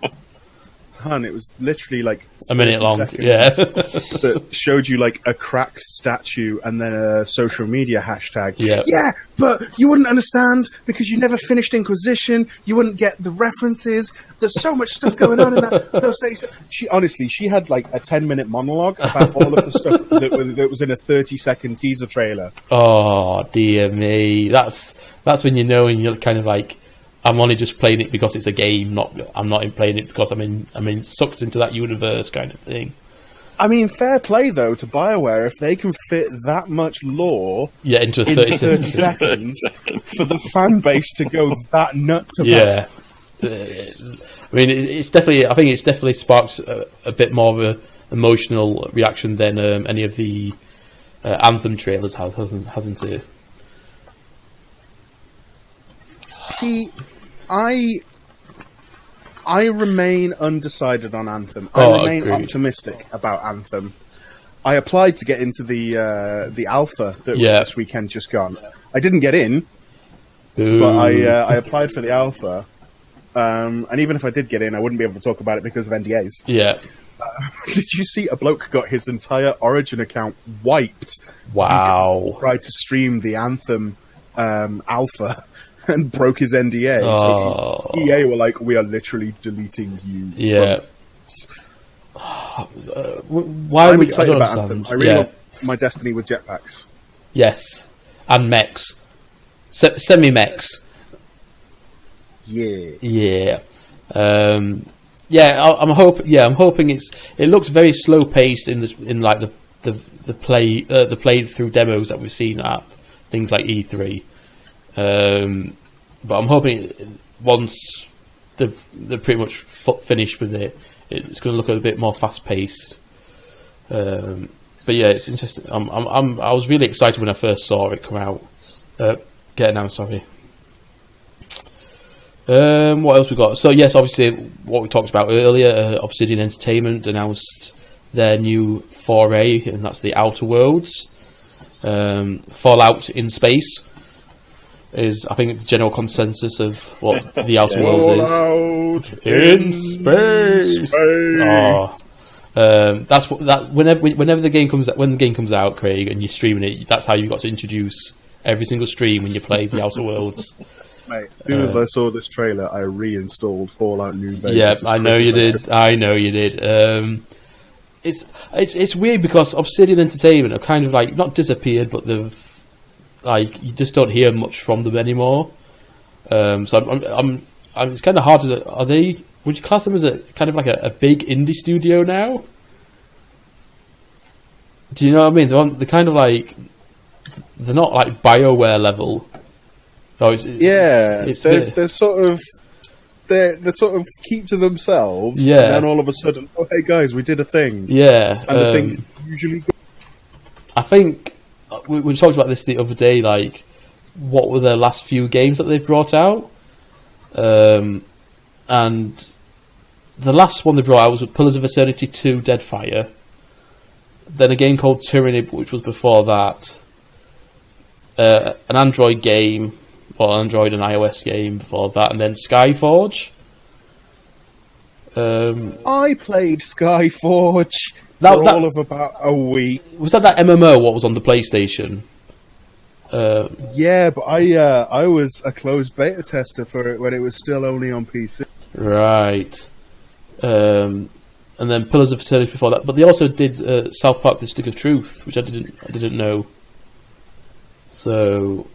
S2: hun, it was literally like
S1: a minute long. Yeah.
S2: That showed you like a cracked statue and then a social media hashtag.
S1: Yep.
S2: Yeah, but you wouldn't understand because you never finished Inquisition. You wouldn't get the references. There's so much stuff going on in those things. She had like a 10-minute monologue about all of the stuff that was in a 30-second teaser trailer.
S1: Oh dear me, that's when you know, and you're kind of like, I'm only just playing it because it's a game. I'm not playing it because I'm sucked into that universe kind of thing.
S2: I mean, fair play though to BioWare if they can fit that much lore
S1: into 30
S2: seconds for the fan base to go that nuts about.
S1: Yeah, I mean, it's definitely. I think it's definitely sparked a bit more of an emotional reaction than any of the Anthem trailers hasn't it?
S2: See, I remain undecided on Anthem. I remain optimistic about Anthem. I applied to get into the alpha that was this weekend just gone. I didn't get in, but I applied for the alpha. And even if I did get in, I wouldn't be able to talk about it because of NDAs.
S1: Yeah.
S2: Did you see a bloke got his entire Origin account wiped?
S1: Wow.
S2: He tried to stream the Anthem alpha and broke his NDA.
S1: Oh.
S2: So EA were like, we are literally deleting you.
S1: Yeah. Why
S2: I'm excited about Anthem. I really want my Destiny with jetpacks.
S1: Yes. And mechs. Semi-mechs.
S2: Yeah.
S1: Yeah. I'm hoping it looks very slow paced in the playthrough demos that we've seen at things like E3. But I'm hoping once they're pretty much finished with it, it's going to look a bit more fast paced. But yeah, it's interesting. I was really excited when I first saw it come out. Get announced, sorry. What else we got? So yes, obviously what we talked about earlier, Obsidian Entertainment announced their new foray, and that's the Outer Worlds. Fallout in space is, I think, the general consensus of what the Outer Worlds is. In space. That's what whenever the game comes out, when the game comes out, Craig, and you're streaming it, that's how you got to introduce every single stream when you play the Outer Worlds.
S2: Mate, as soon as I saw this trailer, I reinstalled Fallout New Vegas.
S1: Yeah, I know you did. It's weird because Obsidian Entertainment have kind of like not disappeared, but they've like you just don't hear much from them anymore. So I'm it's kind of hard to. Are they? Would you class them as a kind of like a big indie studio now? Do you know what I mean? They're kind of like they're not like BioWare level. Oh,
S2: they're sort of keep to themselves.
S1: Yeah.
S2: And then all of a sudden, oh hey guys, we did a thing.
S1: Yeah.
S2: And the thing usually.
S1: I think we talked about this the other day. Like, what were their last few games that they've brought out? And the last one they brought out was Pillars of Eternity 2: Deadfire. Then a game called Tyranny, which was before that. An Android game. Or Android and iOS game before that, and then Skyforge.
S2: I played Skyforge for all of about a week.
S1: Was that MMO? What was on the PlayStation?
S2: Yeah, but I was a closed beta tester for it when it was still only on PC.
S1: Right. And then Pillars of Eternity before that, but they also did South Park: The Stick of Truth, which I didn't know. So.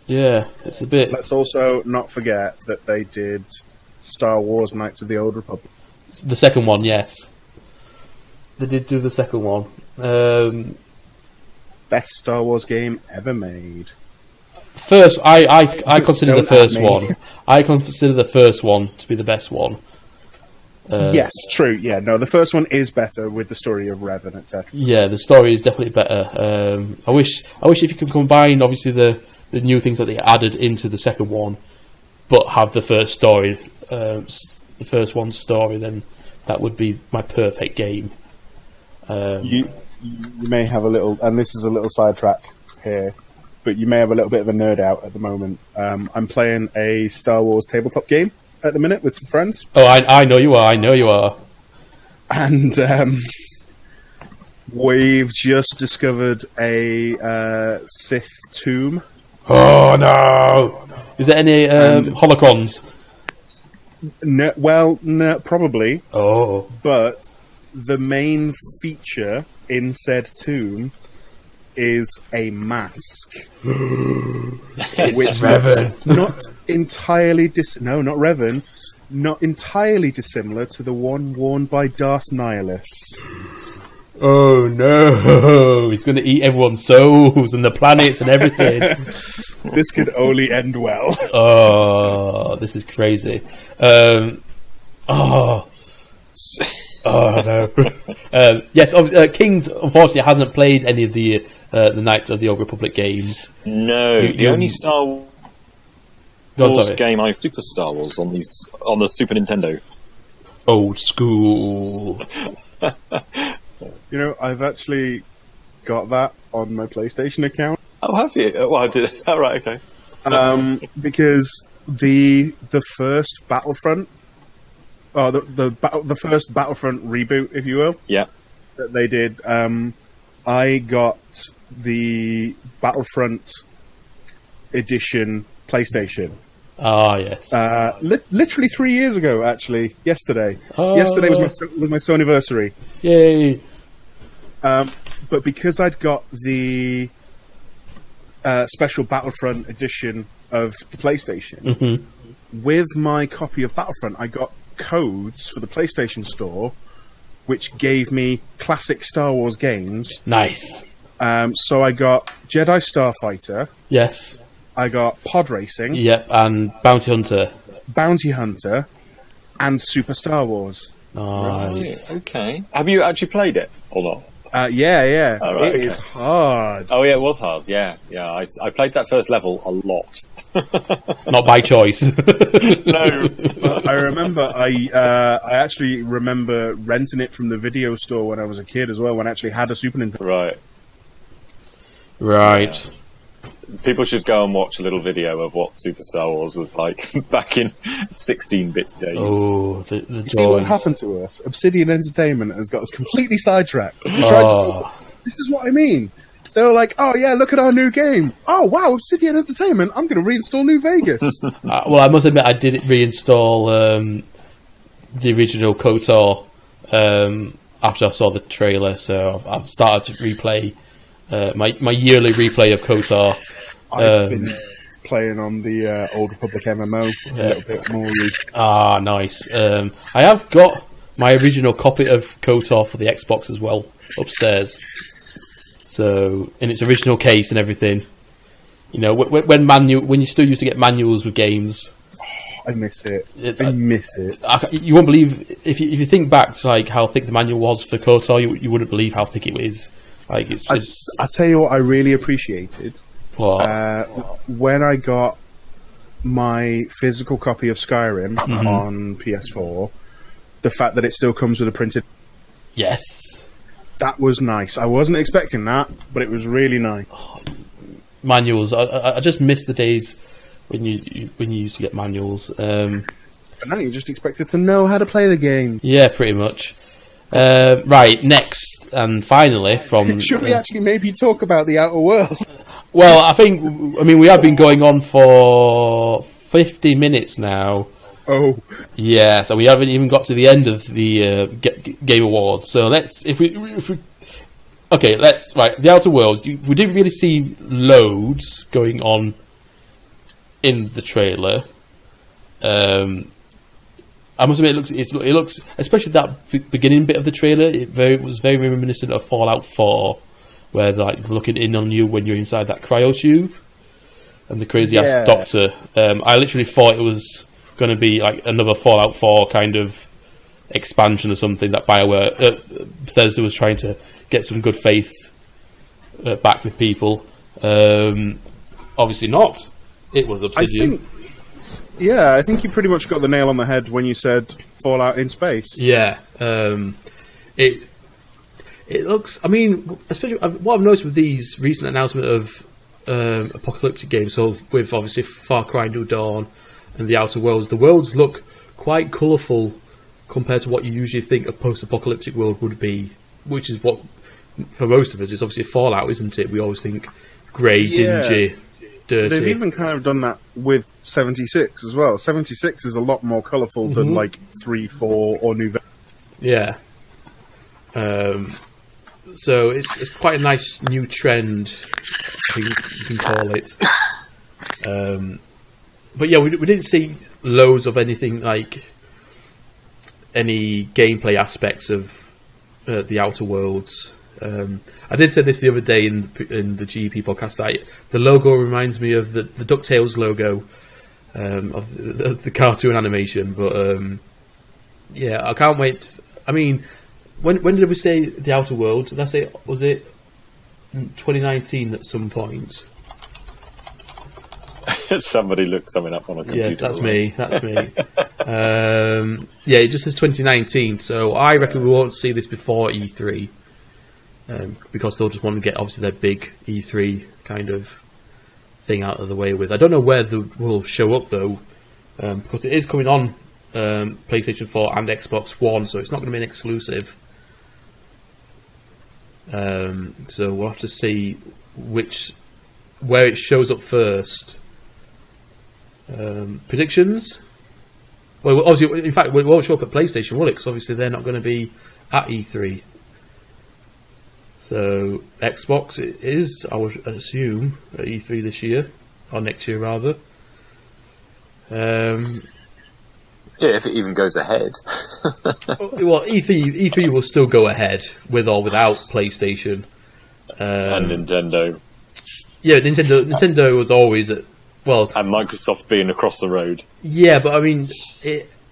S1: Yeah, it's a bit...
S2: Let's also not forget that they did Star Wars Knights of the Old Republic.
S1: The second one, yes. They did do the second one.
S2: Best Star Wars game ever made.
S1: First, I consider the first one. I consider the first one to be the best one.
S2: Yes, true. Yeah, no, the first one is better with the story of Revan, etc.
S1: Yeah, the story is definitely better. I wish if you could combine, obviously, the new things that they added into the second one, but have the first story the first one's story, then that would be my perfect game.
S2: You may have a little, and this is a little sidetrack here, but you may have a little bit of a nerd out at the moment. I'm playing a Star Wars tabletop game at the minute with some friends.
S1: Oh, I know you are. I know you are.
S2: And we've just discovered a Sith tomb.
S1: Oh no! Is there any holocrons?
S2: No, well, no, probably.
S1: Oh,
S2: but the main feature in said tomb is a mask,
S1: which Revan.
S2: Not entirely not Revan, not entirely dissimilar to the one worn by Darth Nihilus.
S1: Oh no! He's going to eat everyone's souls and the planets and everything.
S2: This could only end well.
S1: Oh, this is crazy. Oh no! Yes, Kings unfortunately hasn't played any of the Knights of the Old Republic games.
S3: No, the only Star Wars game I Super Star Wars on the Super Nintendo.
S1: Old school.
S2: You know, I've actually got that on my PlayStation account.
S3: Oh, have you? Well, I did. Oh, right, okay.
S2: Because the first Battlefront, the first Battlefront reboot, if you will,
S3: yeah,
S2: that they did. I got the Battlefront edition PlayStation.
S1: Ah, yes.
S2: Literally 3 years ago, actually. Yesterday. Yesterday was my Sonyversary.
S1: Yay!
S2: But because I'd got the special Battlefront edition of the PlayStation, with my copy of Battlefront, I got codes for the PlayStation Store, which gave me classic Star Wars games.
S1: Nice.
S2: So I got Jedi Starfighter.
S1: Yes.
S2: I got Pod Racing.
S1: Yep, and Bounty Hunter, and Super Star Wars. Nice.
S3: Right, okay. Have you actually played it or not?
S2: Yeah.
S3: Oh, right,
S2: it is hard.
S3: Oh, yeah, it was hard. Yeah. I played that first level a lot.
S1: Not by choice.
S3: No.
S2: I remember. I actually remember renting it from the video store when I was a kid as well. When I actually had a Super Nintendo.
S1: Right.
S3: Yeah. People should go and watch a little video of what Super Star Wars was like back in 16-bit days.
S1: Oh, the
S2: you see what happened to us? Obsidian Entertainment has got us completely sidetracked. This is what I mean. They were like, oh yeah, look at our new game. Oh wow, Obsidian Entertainment, I'm going to reinstall New Vegas.
S1: Well, I must admit, I did reinstall the original KOTOR after I saw the trailer, so I've started to replay my yearly replay of KOTOR.
S2: I've been playing on the Old Republic MMO a little bit more recently.
S1: Ah, nice. I have got my original copy of KOTOR for the Xbox as well upstairs. So in its original case and everything. You know, when you still used to get manuals with games.
S2: I miss it. I miss it.
S1: You won't believe if you think back to like how thick the manual was for KOTOR, you wouldn't believe how thick it is. Like it's just.
S2: I tell you what, I really appreciated.
S1: What?
S2: When I got my physical copy of Skyrim on PS4, the fact that it still comes with a printed.
S1: Yes.
S2: That was nice. I wasn't expecting that, but it was really nice.
S1: Manuals. I just miss the days when you used to get manuals.
S2: But now you're just expected to know how to play the game.
S1: Yeah, pretty much. Right, next and finally from.
S2: Should we actually maybe talk about the Outer World?
S1: Well, I mean, we have been going on for 50 minutes now.
S2: Oh.
S1: Yeah, so we haven't even got to the end of the Game Awards. So right, the Outer Worlds. We didn't really see loads going on in the trailer. I must admit, it looks, especially that beginning bit of the trailer. It was very reminiscent of Fallout 4. Where they're like looking in on you when you're inside that cryo tube, and the crazy ass doctor. I literally thought it was going to be like another Fallout 4 kind of expansion or something that Bethesda was trying to get some good faith back with people. Obviously not. It was Obsidian.
S2: Yeah, I think you pretty much got the nail on the head when you said Fallout in space.
S1: Yeah, it looks. I mean, especially what I've noticed with these recent announcement of apocalyptic games. So with obviously Far Cry New Dawn and the Outer Worlds, the worlds look quite colourful compared to what you usually think a post-apocalyptic world would be, which is what for most of us is obviously Fallout, isn't it? We always think grey, dingy. Dirty.
S2: They've even kind of done that with 76 as well. 76 is a lot more colourful than like 3, 4 or New Vegas.
S1: Yeah. So it's quite a nice new trend, I think you can call it. But yeah, we didn't see loads of anything like any gameplay aspects of the Outer Worlds. I did say this the other day in the GEP podcast that the logo reminds me of the DuckTales logo of the cartoon animation. But yeah, I can't wait. I mean, when did we say the Outer Worlds? Did I say, was it 2019 at some point?
S3: Somebody looked something up on a computer.
S1: Yes, that's me. That's me. Yeah, it just says 2019. So I reckon we won't see this before E3. Because they'll just want to get obviously their big E3 kind of thing out of the way with. I don't know where they will show up though, because it is coming on PlayStation 4 and Xbox One, so it's not going to be an exclusive. So we'll have to see where it shows up first. Predictions? Well, obviously, in fact, it won't show up at PlayStation, will it? Because obviously they're not going to be at E3. So Xbox it is, I would assume, at E3 this year or next year rather.
S3: Yeah, if it even goes ahead.
S1: Well, E3 will still go ahead with or without PlayStation
S3: and Nintendo.
S1: Yeah, Nintendo was always at
S3: and Microsoft being across the road.
S1: Yeah, but I mean,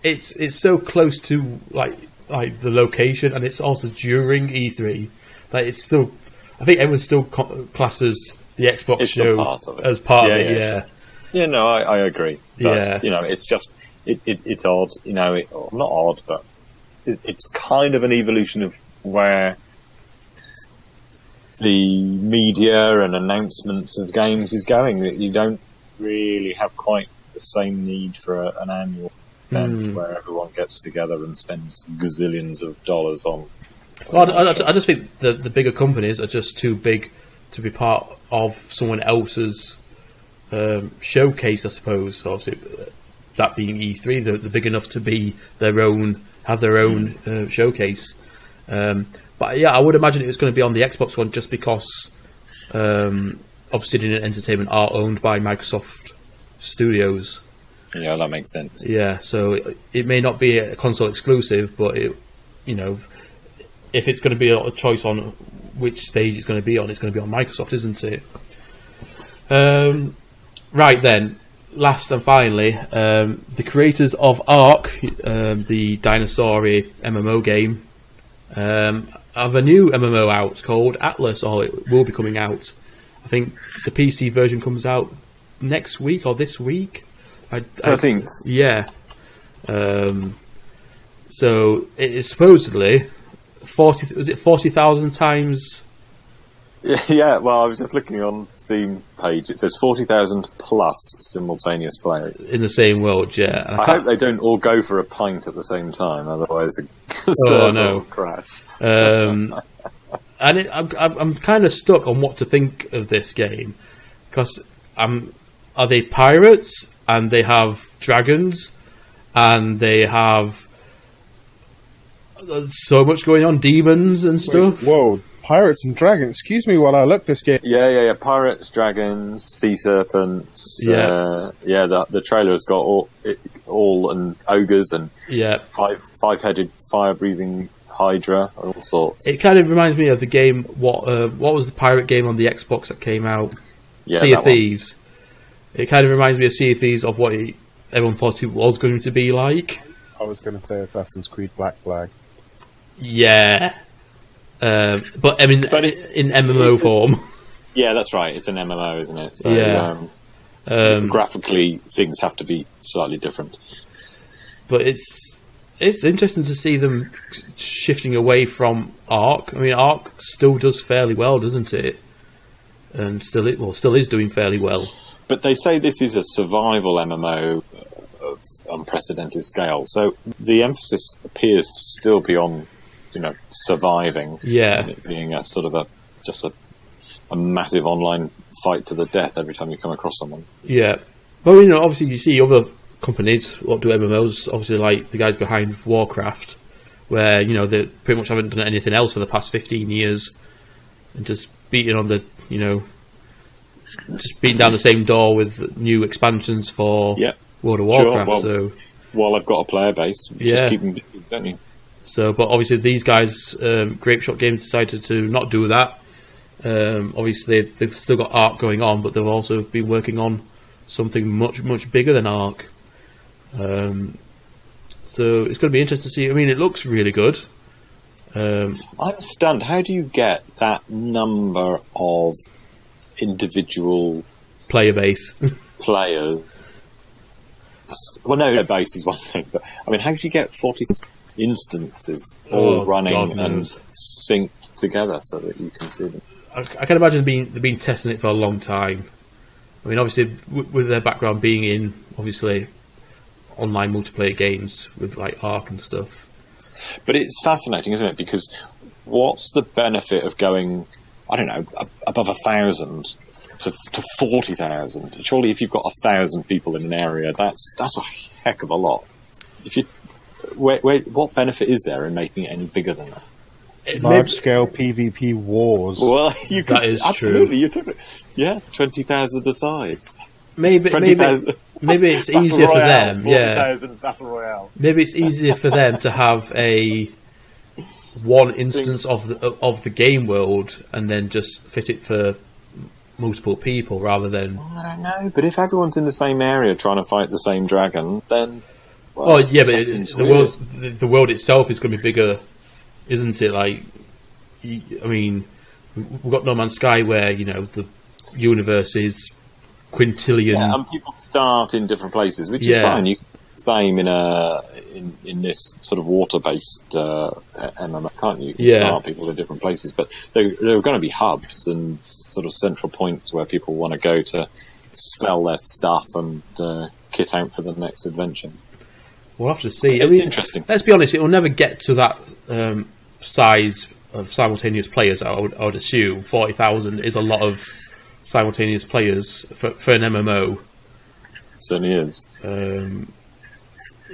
S1: it's so close to like the location, and it's also during E3. Like it's still, I think everyone still classes the Xbox show as part of it. Yeah.
S3: Yeah, no, I agree. But,
S1: yeah.
S3: You know, it's just it's odd. You know, not odd, but it's kind of an evolution of where the media and announcements of games is going. You don't really have quite the same need for an annual event where everyone gets together and spends gazillions of dollars on.
S1: Well, I just think the bigger companies are just too big to be part of someone else's showcase, I suppose. Obviously, that being E3, they're big enough to be have their own showcase. But yeah, I would imagine it was going to be on the Xbox One just because Obsidian Entertainment are owned by Microsoft Studios.
S3: Yeah, that makes sense.
S1: Yeah, so it may not be a console exclusive, but if it's going to be a choice on which stage it's going to be on, it's going to be on Microsoft, isn't it? Right then, last and finally, the creators of Ark, the dinosaur-y MMO game, have a new MMO out called Atlas, or it will be coming out. I think the PC version comes out next week or this week.
S3: 13th.
S1: Yeah. So it is supposedly 40,000 times?
S3: Yeah, well, I was just looking on Steam page. It says 40,000 plus simultaneous players
S1: in the same world. Yeah,
S3: I hope they don't all go for a pint at the same time, otherwise the server will crash.
S1: And I'm kind of stuck on what to think of this game, because are they pirates and they have dragons and they have so much going on, demons and stuff?
S2: Wait, whoa. Pirates and dragons. Excuse me while I look this game.
S3: Yeah. Pirates, dragons, sea serpents.
S1: Yeah.
S3: The trailer has got all and ogres and five-headed fire-breathing hydra and all sorts.
S1: It kind of reminds me of the game. What was the pirate game on the Xbox that came out?
S3: Yeah,
S1: Sea of Thieves. It kind of reminds me of Sea of Thieves, of what everyone thought it was going to be like.
S2: I was going to say Assassin's Creed Black Flag.
S1: Yeah. But I mean, in MMO form.
S3: Yeah, that's right. It's an MMO, isn't it? So,
S1: yeah.
S3: Graphically, things have to be slightly different.
S1: But it's interesting to see them shifting away from Ark. I mean, Ark still does fairly well, doesn't it? And still is doing fairly well.
S3: But they say this is a survival MMO of unprecedented scale, so the emphasis appears to still be on, surviving.
S1: Yeah,
S3: and it being a sort of a massive online fight to the death every time you come across someone.
S1: Yeah, well, obviously you see other companies what do MMOs, obviously like the guys behind Warcraft, where they pretty much haven't done anything else for the past 15 years, and just beating on the just beating down the same door with new expansions for World of Warcraft.
S3: Sure. While I've got a player base, just keep them busy, don't you?
S1: So, but obviously these guys, Grapeshot Games, decided to not do that. Obviously they've still got Ark going on, but they've also been working on something much bigger than Ark. So it's going to be interesting to see. I mean, it looks really good.
S3: I'm stunned. How do you get that number of individual
S1: player base
S3: players? Well, no, their base is one thing, but I mean, how do you get 40 instances all running and synced together so that you can see them?
S1: I can imagine they've been testing it for a long time. I mean, obviously, with their background being in obviously online multiplayer games with like Ark and stuff.
S3: But it's fascinating, isn't it? Because what's the benefit of going, I don't know, above 1,000 to 40,000? Surely, if you've got 1,000 people in an area, that's a heck of a lot. If you, what benefit is there in making it any bigger than that?
S2: Large-scale PvP wars.
S3: Well,
S1: that is
S3: absolutely.
S1: true.
S3: You took it. Yeah, 20,000 aside.
S1: Maybe it's easier for them.
S3: 40,000 Battle Royale.
S1: Maybe it's easier for them to have one instance of the game world and then just fit it for multiple people rather than.
S3: Well, I don't know, but if everyone's in the same area trying to fight the same dragon, then.
S1: Well, yeah, but the world itself is going to be bigger, isn't it? Like, I mean, we've got No Man's Sky where the universe is quintillion.
S3: Yeah, and people start in different places, which is fine. You same in this sort of water-based MMO, can't you? You can start people in different places, but there are going to be hubs and sort of central points where people want to go to sell their stuff and kit out for the next adventure.
S1: We'll have to see.
S3: It's interesting.
S1: Let's be honest; it will never get to that size of simultaneous players. I would assume 40,000 is a lot of simultaneous players for an MMO.
S3: Certainly is.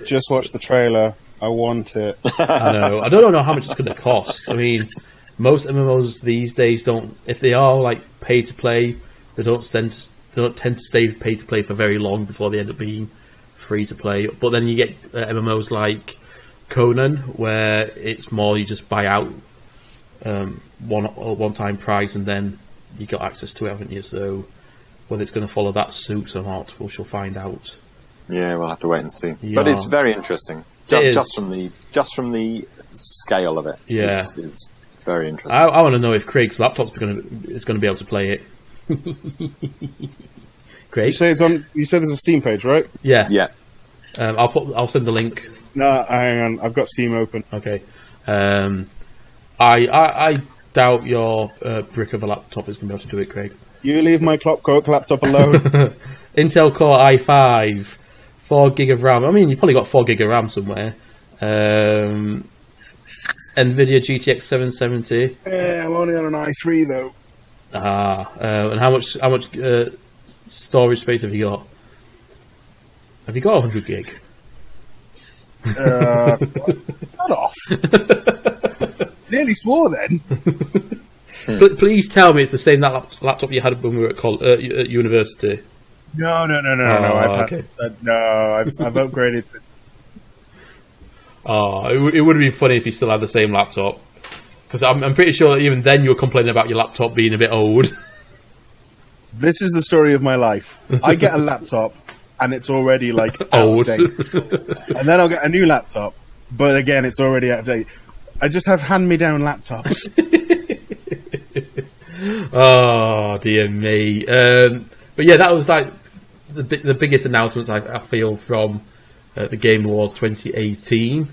S2: Just watch the trailer. I want it.
S1: I know. I don't know how much it's going to cost. I mean, most MMOs these days don't. If they are like pay to play, they don't tend to stay pay to play for very long before they end up being free to play. But then you get MMOs like Conan, where it's more you just buy out one time price and then you got access to it, haven't you? So whether it's going to follow that suit or not, we shall find out.
S3: Yeah, we'll have to wait and see. Yeah. But it's very interesting. Just from the scale of it.
S1: Yeah,
S3: is very interesting.
S1: I want to know if Craig's laptop's is going to be able to play it. Craig,
S2: you say it's on. You said there's a Steam page, right?
S1: Yeah.
S3: Yeah.
S1: I'll send the link.
S2: No, hang on. I've got Steam open.
S1: Okay. I doubt your brick of a laptop is going to be able to do it, Craig.
S2: You leave my Clockwork laptop alone.
S1: Intel Core i5, 4 gig of RAM. I mean, you've probably got 4 gig of RAM somewhere. NVIDIA GTX 770.
S2: Yeah, I'm only on an i3 though.
S1: And how much storage space have you got? Have you got 100 gig?
S2: Not off. Nearly swore then.
S1: But please tell me it's the same laptop you had when we were at university.
S2: No.
S1: Okay.
S2: I've upgraded since.
S1: It would have been funny if you still had the same laptop. Because I'm pretty sure even then you were complaining about your laptop being a bit old.
S2: This is the story of my life. I get a laptop and it's already like
S1: old.
S2: Out of date. And then I'll get a new laptop, but again it's already out of date. I just have hand-me-down laptops.
S1: Oh dear me. But yeah, that was like the biggest announcements I feel from the Game Awards 2018.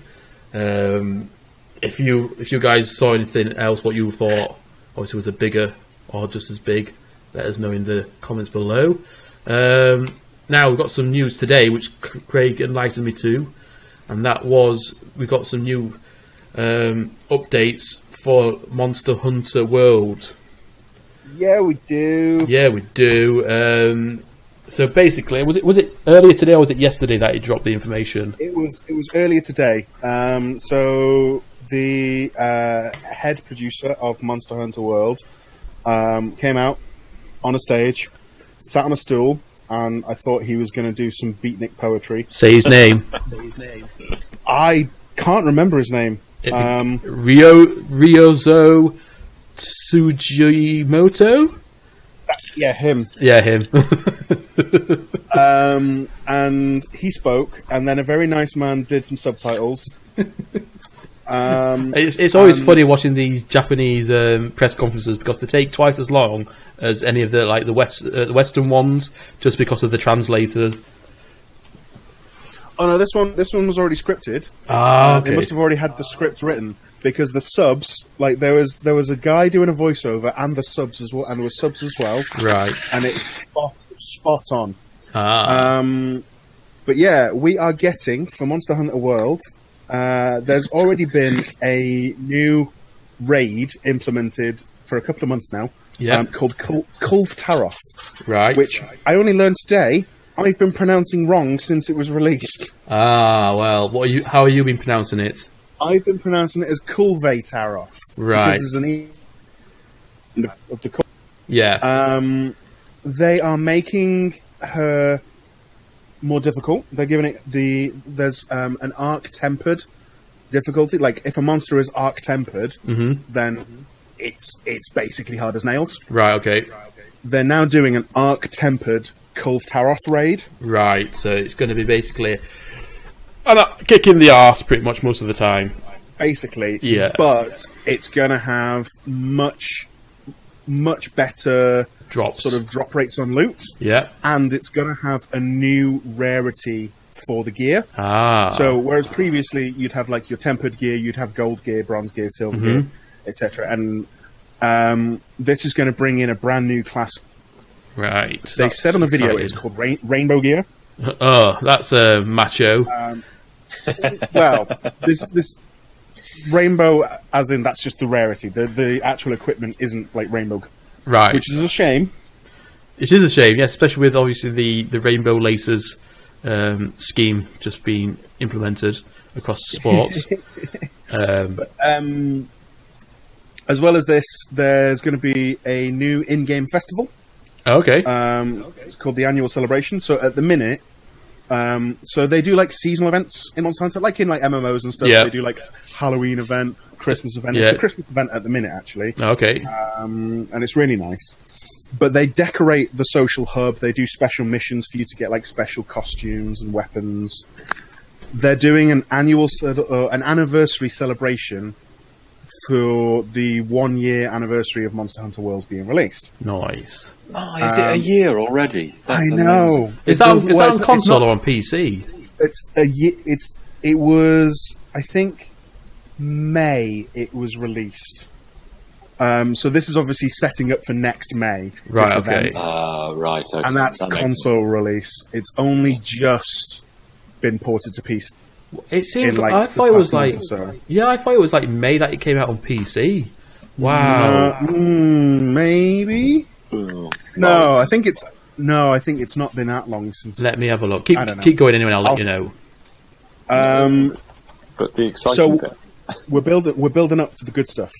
S1: If you guys saw anything else, what you thought obviously was a bigger or just as big, let us know in the comments below. Now we've got some news today, which Craig enlightened me to, and that was we've got some new updates for Monster Hunter World.
S2: Yeah, we do.
S1: Yeah, we do. So basically, was it earlier today or was it yesterday that he dropped the information?
S2: It was earlier today. So the head producer of Monster Hunter World came out on a stage, sat on a stool, and I thought he was going to do some beatnik poetry.
S1: Say his name.
S2: I can't remember his name.
S1: Ryozo Tsujimoto?
S2: Yeah, him.
S1: Yeah, him.
S2: And he spoke, and then a very nice man did some subtitles.
S1: It's always funny watching these Japanese press conferences because they take twice as long as any of the Western ones, just because of the translators.
S2: Oh no, this one was already scripted.
S1: Okay.
S2: They must have already had the script written because the subs, like there was a guy doing a voiceover and the subs as well, and there was subs as well.
S1: Right.
S2: And it's spot on.
S1: But
S2: yeah, we are getting for Monster Hunter World. There's already been a new raid implemented for a couple of months now.
S1: Yeah.
S2: Called Kulv Taroth.
S1: Right.
S2: Which I only learned today. I've been pronouncing wrong since it was released.
S1: Well, how are you been pronouncing it?
S2: I've been pronouncing it as Kulve Taroth.
S1: Right.
S2: Because there's an E of the
S1: Yeah.
S2: They are making her more difficult. They're giving it there's an arc-tempered difficulty. Like, if a monster is arc-tempered, then it's basically hard as nails.
S1: Right, okay.
S2: They're now doing an arc-tempered Kulv Taroth raid.
S1: Right, so it's going to be basically a kick in the arse pretty much most of the time.
S2: Basically.
S1: Yeah.
S2: But it's going to have much better
S1: drops,
S2: sort of drop rates on loot.
S1: Yeah.
S2: And it's going to have a new rarity for the gear. So whereas previously you'd have like your tempered gear, you'd have gold gear, bronze gear, silver gear, etc. And this is going to bring in a brand new class.
S1: Right.
S2: They said on the video it's called rainbow gear.
S1: Oh, that's a macho.
S2: Well, this rainbow, as in that's just the rarity. The actual equipment isn't like rainbow.
S1: Right.
S2: Which is a shame.
S1: It is a shame, yes, especially with obviously the rainbow laces scheme just being implemented across sports.
S2: But, as well as this, there's going to be a new in-game festival.
S1: Okay.
S2: It's called the Annual Celebration. So at the minute, so they do like seasonal events in Monster Hunter, like in like MMOs and stuff.
S1: Yeah.
S2: They do like Halloween event, Christmas event.
S1: Yeah.
S2: It's the Christmas event at the minute, actually.
S1: Okay.
S2: And it's really nice. But they decorate the social hub. They do special missions for you to get like special costumes and weapons. They're doing an an anniversary celebration for the 1 year anniversary of Monster Hunter World being released.
S1: Nice.
S3: Oh, is it a year already? That's
S2: I know.
S3: Amazing.
S1: Is that on console or on PC?
S2: It was, I think, May it was released. So this is obviously setting up for next May.
S1: Right, okay.
S3: Right, okay.
S2: And that's console release. It's only just been ported to PC.
S1: It seems
S2: like
S1: I thought it was like
S2: so.
S1: Yeah, I thought it was like May that it came out on PC. Wow.
S2: Maybe. No, I think it's not been that long since.
S1: Let me have a look. Keep going anyway, and I'll let you know.
S3: But the exciting bit.
S2: We're building up to the good stuff.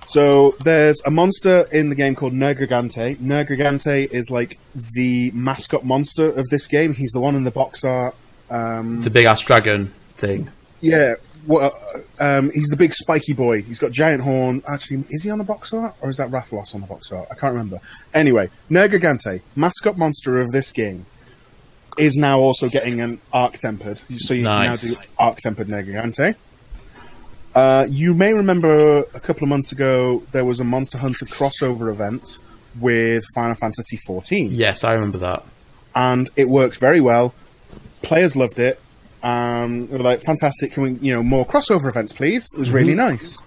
S2: So there's a monster in the game called Nergigante. Nergigante is like the mascot monster of this game. He's the one in the box art.
S1: The big ass dragon thing.
S2: Yeah. He's the big spiky boy. He's got giant horn. Actually, is he on the box art? Or is that Rathalos on the box art? I can't remember. Anyway, Nergigante, mascot monster of this game, is now also getting an arc-tempered. So you can now do arc-tempered Nergigante. You may remember a couple of months ago there was a Monster Hunter crossover event with Final Fantasy XIV.
S1: Yes, I remember that.
S2: And it worked very well. Players loved it. They were like, fantastic, can we, more crossover events, please? It was really nice.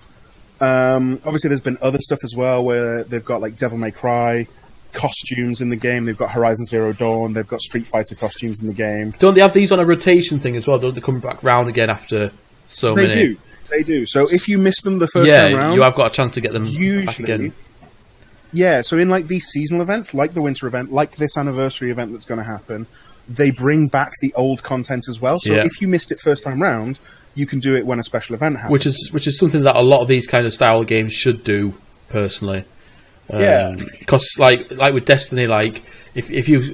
S2: Obviously, there's been other stuff as well, where they've got, like, Devil May Cry costumes in the game. They've got Horizon Zero Dawn. They've got Street Fighter costumes in the game.
S1: Don't they have these on a rotation thing as well? Don't they come back round again after so many?
S2: They do. So if you miss them the first time round...
S1: you have got a chance to get them back again.
S2: Yeah, so in, like, these seasonal events, like the winter event, like this anniversary event that's going to happen... They bring back the old content as well. So if you missed it first time round, you can do it when a special event happens. Which
S1: is something that a lot of these kind of style games should do, personally. Because like with Destiny, like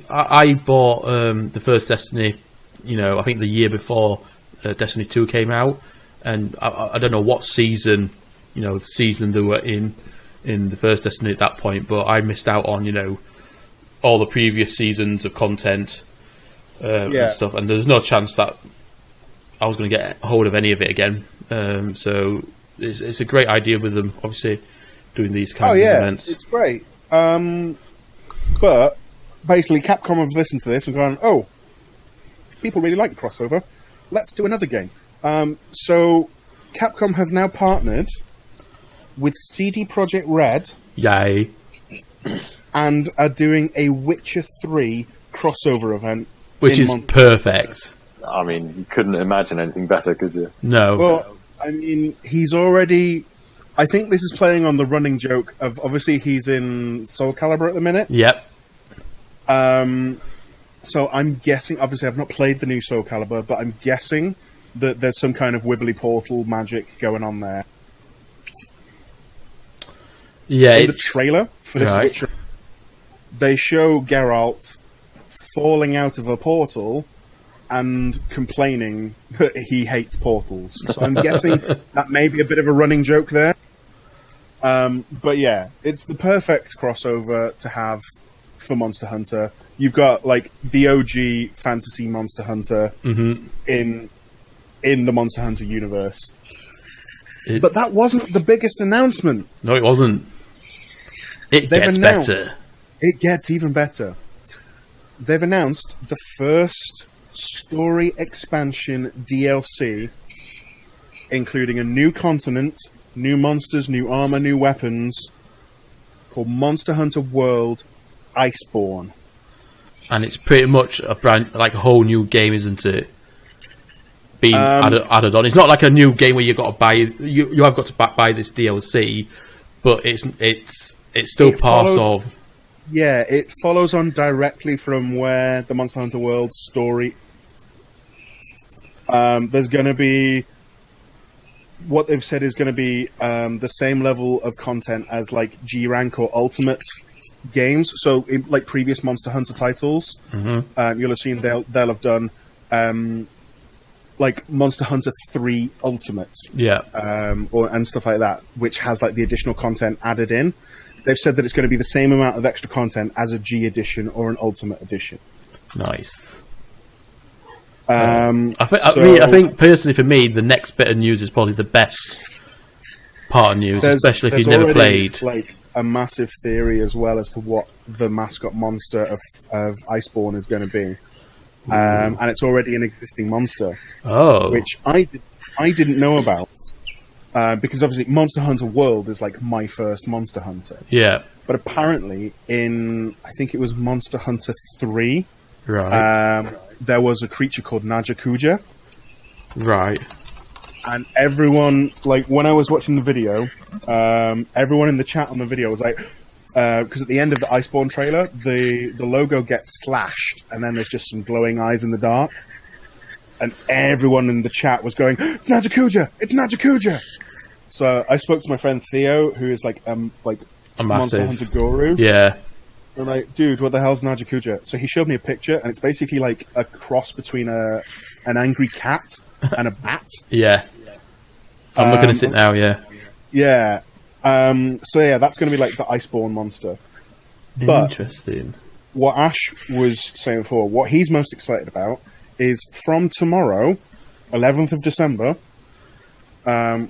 S1: I bought the first Destiny, I think the year before Destiny 2 came out, and I don't know what season they were in the first Destiny at that point, but I missed out on all the previous seasons of content. And stuff, and there's no chance that I was going to get hold of any of it again. So it's a great idea with them, obviously, doing these kind of events.
S2: It's great. But basically, Capcom have listened to this and gone, "Oh, people really like crossover. Let's do another game." So Capcom have now partnered with CD Projekt Red.
S1: Yay!
S2: And are doing a Witcher 3 crossover event.
S1: Which is perfect.
S3: I mean, you couldn't imagine anything better, could you?
S1: No.
S2: Well, I mean, he's already... I think this is playing on the running joke of... Obviously, he's in Soul Calibur at the minute.
S1: Yep.
S2: So I'm guessing... Obviously, I've not played the new Soul Calibur, but I'm guessing that there's some kind of wibbly portal magic going on there.
S1: Yeah,
S2: in the trailer for this Witcher, they show Geralt falling out of a portal and complaining that he hates portals. So I'm guessing that may be a bit of a running joke there. But yeah, it's the perfect crossover to have for Monster Hunter. You've got like the OG fantasy Monster Hunter in the Monster Hunter universe. But that wasn't the biggest announcement.
S1: No, it wasn't. It gets better.
S2: It gets even better. They've announced the first story expansion DLC, including a new continent, new monsters, new armor, new weapons, called Monster Hunter World Iceborne.
S1: And it's pretty much a a whole new game, isn't it? Being added on. It's not like a new game where you've got to buy. You have got to buy this DLC, but it's still part of.
S2: Yeah, it follows on directly from where the Monster Hunter World story... there's going to be... What they've said is going to be the same level of content as like G-Rank or Ultimate games. So, like previous Monster Hunter titles, you'll have seen they'll have done like Monster Hunter 3 Ultimate. And stuff like that, which has like the additional content added in. They've said that it's going to be the same amount of extra content as a G edition or an Ultimate edition.
S1: Nice. I think personally for me, the next bit of news is probably the best part of news, especially if you've never played.
S2: Like a massive theory as well as to what the mascot monster of Iceborne is going to be, and it's already an existing monster. Which I didn't know about. Because obviously Monster Hunter World is like my first Monster Hunter.
S1: Yeah.
S2: But apparently I think it was Monster Hunter 3, there was a creature called Najakuja.
S1: Right.
S2: And everyone, like, when I was watching the video, everyone in the chat on the video was like, because at the end of the Iceborne trailer, the logo gets slashed, and then there's just some glowing eyes in the dark. And everyone in the chat was going, "It's Najakuja! It's Najakuja!" So I spoke to my friend Theo, who is like a Monster Hunter guru.
S1: Yeah.
S2: I'm like, "Dude, what the hell's Najakuja?" So he showed me a picture, and it's basically like a cross between an angry cat and a bat.
S1: Yeah. I'm looking at it now, yeah.
S2: Yeah. So yeah, that's going to be like the Iceborne monster.
S1: Interesting.
S2: But what Ash was saying before, what he's most excited about is from tomorrow, 11th of December,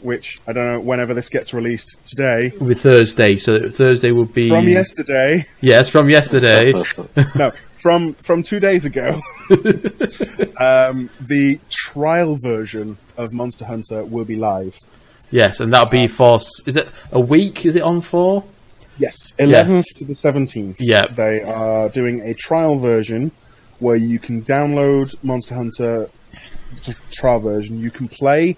S2: which I don't know whenever this gets released today.
S1: It'll be Thursday, so Thursday will be...
S2: From yesterday.
S1: Yes, from yesterday.
S2: No, from 2 days ago. The trial version of Monster Hunter will be live.
S1: Yes, and that'll be for... Is it a week? Is it on for?
S2: Yes, 11th to the 17th.
S1: Yeah.
S2: They are doing a trial version where you can download Monster Hunter, the trial version. You can play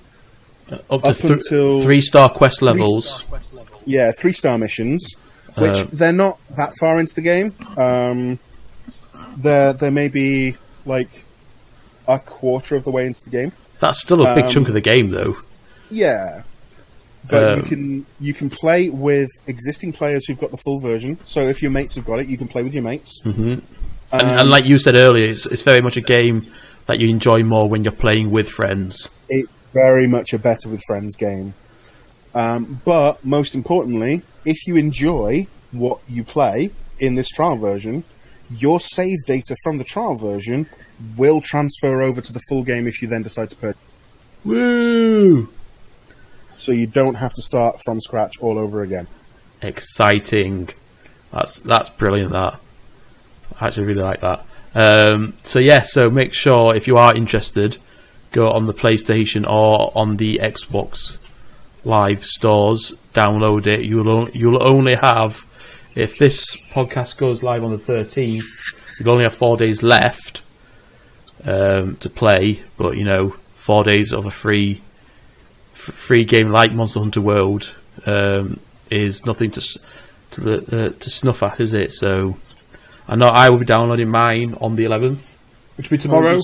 S1: up until 3-star quest levels.
S2: Yeah, 3-star missions, which they're not that far into the game. There may be like a quarter of the way into the game.
S1: That's still a big chunk of the game, though.
S2: Yeah, but you can play with existing players who've got the full version. So if your mates have got it, you can play with your mates.
S1: Mm-hmm. And like you said earlier, it's very much a game that you enjoy more when you're playing with friends.
S2: It's very much a better with friends game. But most importantly, if you enjoy what you play in this trial version, your save data from the trial version will transfer over to the full game if you then decide to purchase.
S1: Woo!
S2: So you don't have to start from scratch all over again.
S1: Exciting. That's brilliant, that. I actually really like that. So make sure, if you are interested, go on the PlayStation or on the Xbox Live stores, download it. You'll only have, if this podcast goes live on the 13th, you'll only have 4 days left to play, but 4 days of a free game like Monster Hunter World is nothing to snuff at, is it? So I know I will be downloading mine on the 11th, which will be tomorrow.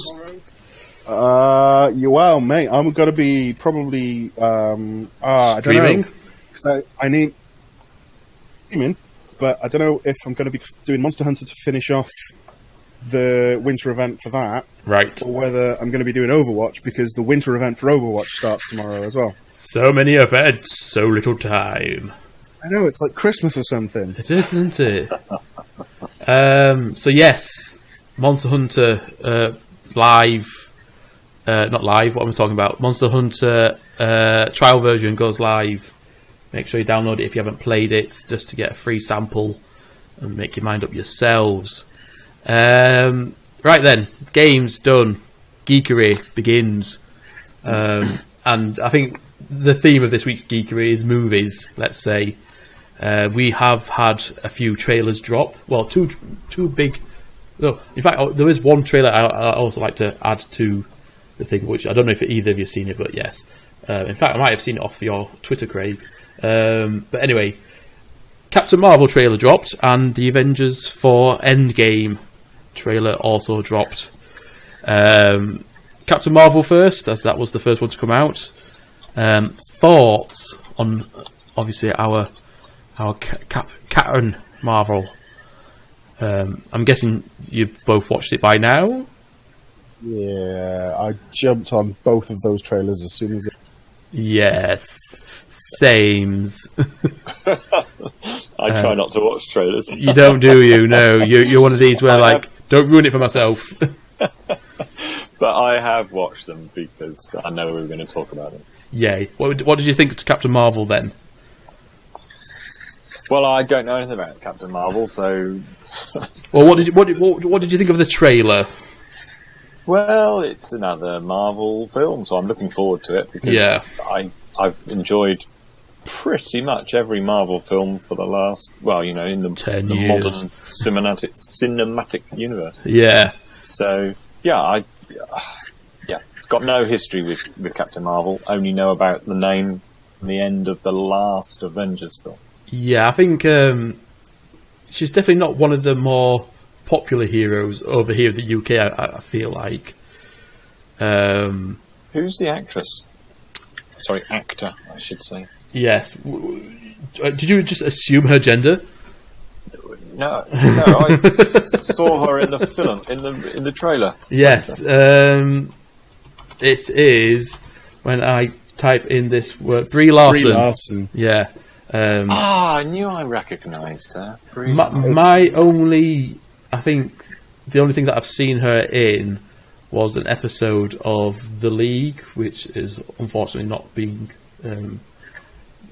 S2: You will, mate. I'm going to be probably
S1: streaming.
S2: I don't know. I need streaming, but I don't know if I'm going to be doing Monster Hunter to finish off the winter event for that,
S1: right?
S2: Or whether I'm going to be doing Overwatch, because the winter event for Overwatch starts tomorrow as well.
S1: So many events, so little time.
S2: I know, it's like Christmas or something.
S1: It is, isn't it? So yes, Monster Hunter live, not live. What am I talking about? Monster Hunter trial version goes live. Make sure you download it if you haven't played it, just to get a free sample and make your mind up yourselves. Right then, games done. Geekery begins, and I think the theme of this week's Geekery is movies. Let's say we have had a few trailers drop. Well, two big. No, in fact, there is one trailer I also like to add to the thing, which I don't know if either of you have seen it, but yes. In fact, I might have seen it off your Twitter, Craig. But anyway, Captain Marvel trailer dropped, and the Avengers for Endgame trailer also dropped. Captain Marvel first, as that was the first one to come out. Thoughts on obviously our Captain Marvel. I'm guessing you've both watched it by now.
S2: Yeah, I jumped on both of those trailers as soon as it...
S1: Yes, sames.
S3: I try not to watch trailers.
S1: You don't, do you? No, you're one of these where don't ruin it for myself.
S3: But I have watched them because I know we were going to talk about it.
S1: Yay! What did you think of Captain Marvel then?
S3: Well, I don't know anything about Captain Marvel, so.
S1: Well, what did you think of the trailer?
S3: Well, it's another Marvel film, so I'm looking forward to it because I've enjoyed pretty much every Marvel film for the last, in the
S1: 10
S3: the
S1: years.
S3: Modern cinematic universe.
S1: Yeah.
S3: So got no history with Captain Marvel. Only know about the name and the end of the last Avengers film.
S1: Yeah, I think she's definitely not one of the more popular heroes over here in the UK. I feel like.
S3: Who's the actress? Sorry, actor, I should say.
S1: Yes. Did you just assume her gender?
S3: No, I saw her in the film, in the trailer.
S1: Yes, it is when I type in this word, Brie Larson.
S2: Brie Larson.
S1: Yeah.
S3: I knew I recognised her.
S1: I think the only thing that I've seen her in was an episode of The League, which is unfortunately not being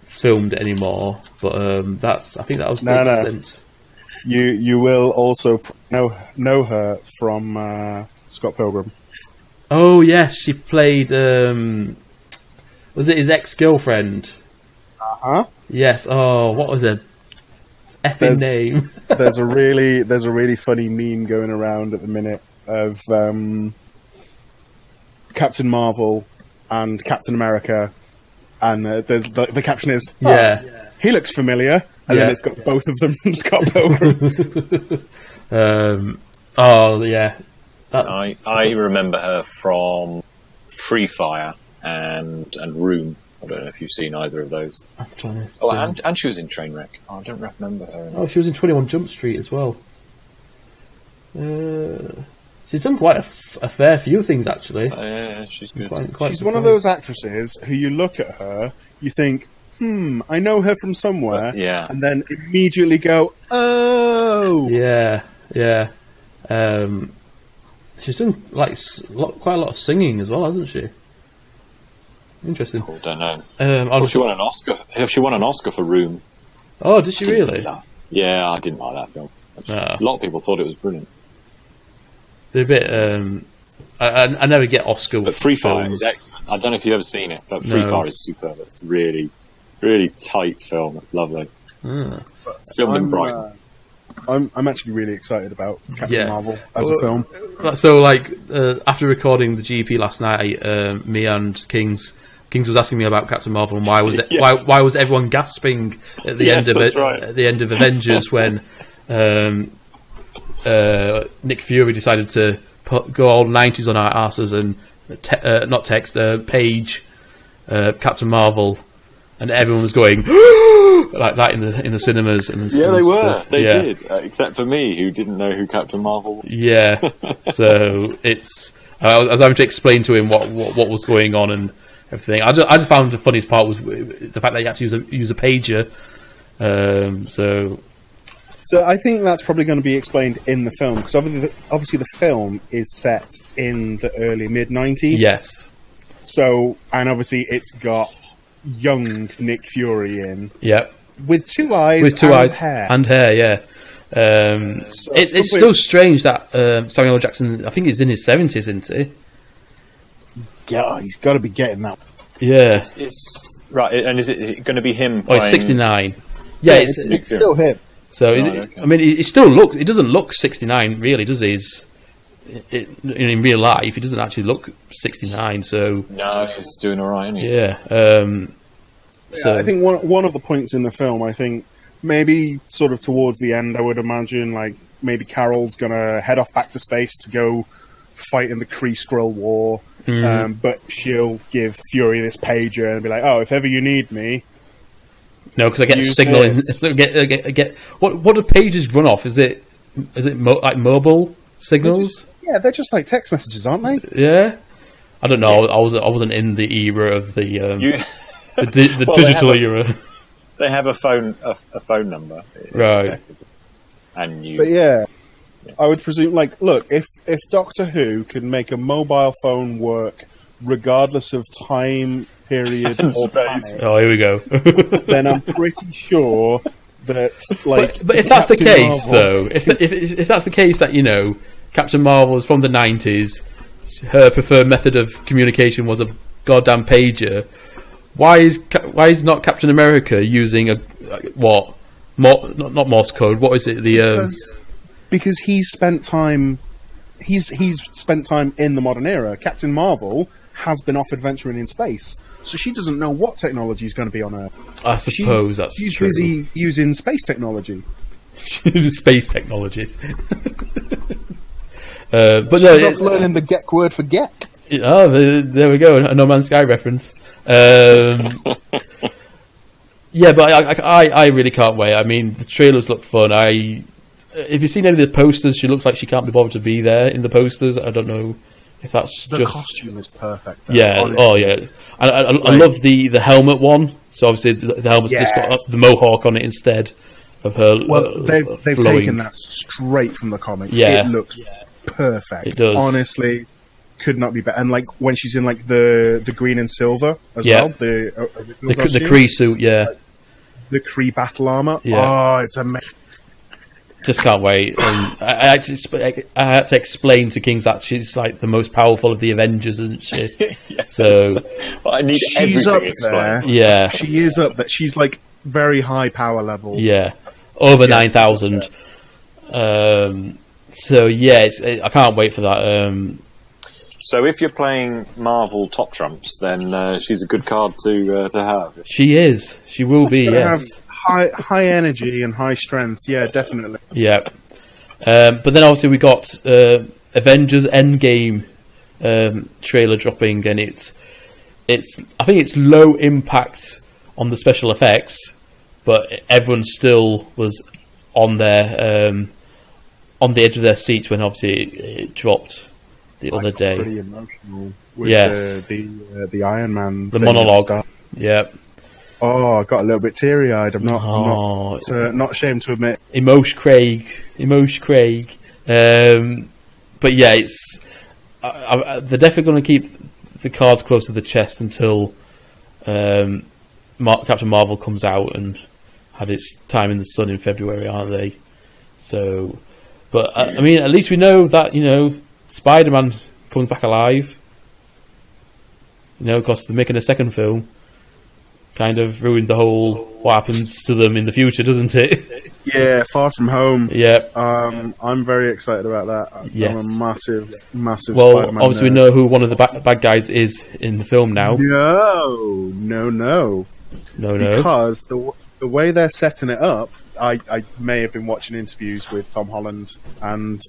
S1: filmed anymore. But I think that was the extent.
S2: You will also know her from Scott Pilgrim.
S1: Oh yes, she played. Was it his ex-girlfriend? Yes. Oh, what was her effing name?
S2: there's a really funny meme going around at the minute of Captain Marvel and Captain America, and the caption is, he looks familiar, and then it's got both of them from Scott Pilgrim.
S1: Oh yeah.
S3: I remember her from Free Fire and Room. I don't know if you've seen either of those.
S1: I'm trying to
S3: and she was in Trainwreck. I don't remember her.
S1: Oh, she was in 21 Jump Street as well. She's done quite a fair few things, actually.
S3: Yeah, she's good.
S2: She's one of those actresses who you look at her, you think, I know her from somewhere, and then immediately go, oh!
S1: Yeah. She's done quite a lot of singing as well, hasn't she? Interesting.
S3: I don't know. She won an Oscar. She won an Oscar for Room.
S1: Oh, did she really?
S3: Yeah, I didn't like that film. A lot of people thought it was brilliant.
S1: They're a bit. I never get Oscar.
S3: But Free Fire is excellent. I don't know if you've ever seen it, but Free Fire is superb. It's really, really tight film. It's lovely. Filmed in Brighton.
S2: I'm actually really excited about Captain Marvel as a film.
S1: So, after recording the GP last night, me and Kings was asking me about Captain Marvel and why was everyone gasping at the end of it at the end of Avengers when Nick Fury decided to go all 90s on our asses and page Captain Marvel, and everyone was going like that in the cinemas. And
S3: they were. They did, except for me, who didn't know who Captain Marvel was.
S1: Yeah. So it's I was having to explain to him what was going on and everything. I just found the funniest part was the fact that you had to use a pager.
S2: So I think that's probably going to be explained in the film, because obviously the film is set in the early mid-90s.
S1: Yes.
S2: So, and obviously it's got young Nick Fury in.
S1: Yep.
S2: With two eyes hair.
S1: And hair, yeah. It's still strange that Samuel L. Jackson, I think he's in his 70s, isn't he?
S2: Yeah, he's got to be getting that.
S1: Yeah.
S3: It's right, and is it going to be him?
S1: Oh, he's 69. Yeah, it's
S2: still him.
S1: So, I mean, he doesn't look 69, really, does he? In real life, he doesn't actually look 69, so...
S3: No, he's doing alright, isn't he?
S1: Yeah. So
S2: I think one of the points in the film, I think, maybe sort of towards the end, I would imagine, like, maybe Carol's going to head off back to space to go fight in the Kree-Skrull War, but she'll give Fury this pager and be like, oh, if ever you need me...
S1: No, because I get a signal in. Get what do pages run off? Is it like mobile signals?
S2: They're just like text messages, aren't they?
S1: Yeah, I don't know. I wasn't in the era of the digital era.
S3: They have a phone number,
S1: right?
S3: And you.
S2: But yeah, I would presume. Like, look, if Doctor Who can make a mobile phone work regardless of time, period, or space.
S1: Oh, here we go.
S2: Then I'm pretty sure that, like,
S1: but if that's the case, though, if that's the case that Captain Marvel is from the 90s, her preferred method of communication was a goddamn pager. Why is not Captain America using not Morse code? What is it?
S2: Because he's spent time in the modern era. Captain Marvel has been off adventuring in space, so she doesn't know what technology is going to be on Earth.
S1: I suppose that's
S2: she's
S1: true.
S2: Busy using space technology.
S1: Space technologies.
S2: But she's off learning the Geek word for Geek.
S1: Oh, there we go, a No Man's Sky reference. Yeah, but I really can't wait. I mean, the trailers look fun. If you've seen any of the posters, she looks like she can't be bothered to be there in the posters. I don't know if that's
S2: the costume is perfect. Though,
S1: yeah.
S2: honestly.
S1: Oh yeah. I love the helmet one. So obviously the helmet's just got the mohawk on it instead of her.
S2: Well, they've taken that straight from the comics.
S1: Yeah.
S2: It looks perfect.
S1: It does.
S2: Honestly, could not be better. And like when she's in like the green and silver as well, the
S1: Kree suit,
S2: the Kree battle armor.
S1: Yeah.
S2: Oh, it's amazing.
S1: Just can't wait. I had to explain to Kings that she's like the most powerful of the Avengers, isn't she?
S3: Yes.
S1: So
S3: well, I need
S2: she's up there.
S1: Yeah,
S2: she is up there. She's like very high power level.
S1: Yeah, over 9,000. So yeah, I can't wait for that.
S3: So if you're playing Marvel Top Trumps, then she's a good card to have.
S1: She is. She will be. Yes.
S2: Have high energy and high strength. Yeah, definitely.
S1: Yeah. But then obviously we got Avengers Endgame trailer dropping, and it's I think it's low impact on the special effects, but everyone still was on their on the edge of their seats when obviously it dropped the other day.
S2: Pretty emotional with the Iron Man,
S1: the monologue. Yeah.
S2: Oh, I got a little bit teary-eyed. I'm not ashamed to admit.
S1: Emosh Craig. But yeah, it's they're definitely going to keep the cards close to the chest until Captain Marvel comes out and had its time in the sun in February, aren't they? So, but I mean, at least we know that Spider-Man comes back alive. Because they're making a second film. Kind of ruined the whole what happens to them in the future, doesn't it?
S2: Yeah, Far From Home.
S1: Yeah.
S2: I'm very excited about that.
S1: Yes.
S2: I'm a massive
S1: well,
S2: Spider-Man
S1: obviously we know who one of the bad guys is in the film now.
S2: No. Because the way they're setting it up, I may have been watching interviews with Tom Holland, and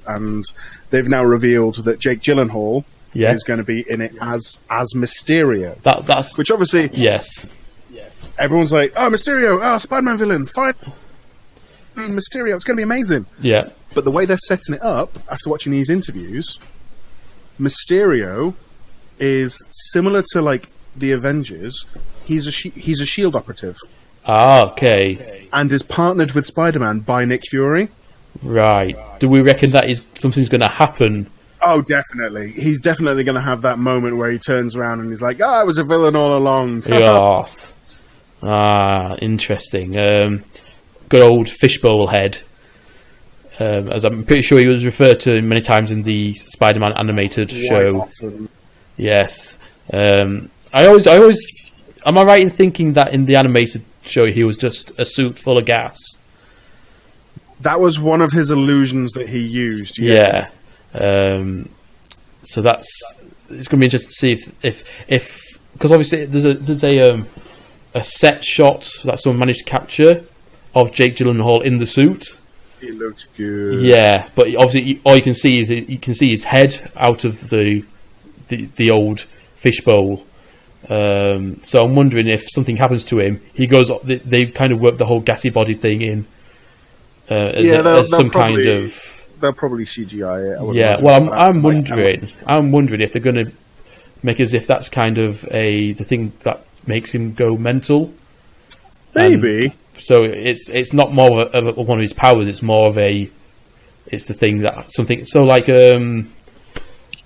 S2: they've now revealed that Jake Gyllenhaal is going to be in it as Mysterio.
S1: That's
S2: which obviously everyone's like, oh, Mysterio, Spider-Man villain, fine, Mysterio, it's going to be amazing.
S1: Yeah.
S2: But the way they're setting it up, after watching these interviews, Mysterio is similar to like the Avengers. He's a SHIELD operative.
S1: Ah, okay.
S2: And is partnered with Spider-Man by Nick Fury.
S1: Right. Do we reckon that something's going to happen?
S2: Oh, definitely. He's definitely going to have that moment where he turns around and he's like, I was a villain all along.
S1: Yes. Interesting. Good old fishbowl head. As I'm pretty sure he was referred to many times in the Spider-Man animated show.
S2: Awesome.
S1: Yes. I always. Am I right in thinking that in the animated show he was just a suit full of gas?
S2: That was one of his illusions that he used.
S1: Yeah. So it's going to be interesting to see if because obviously there's a set shot that someone managed to capture of Jake Gyllenhaal in the suit.
S2: It looks good.
S1: Yeah, but obviously all you can see is his head out of the old fishbowl. So I'm wondering if something happens to him, he goes. They kind of work the whole gassy body thing in as some kind of.
S2: They'll probably CGI it.
S1: Yeah, well, I'm wondering if they're going to make as if that's kind of the thing that makes him go mental.
S2: Maybe.
S1: So it's not more of one of his powers. It's more of it's the thing that something. So like the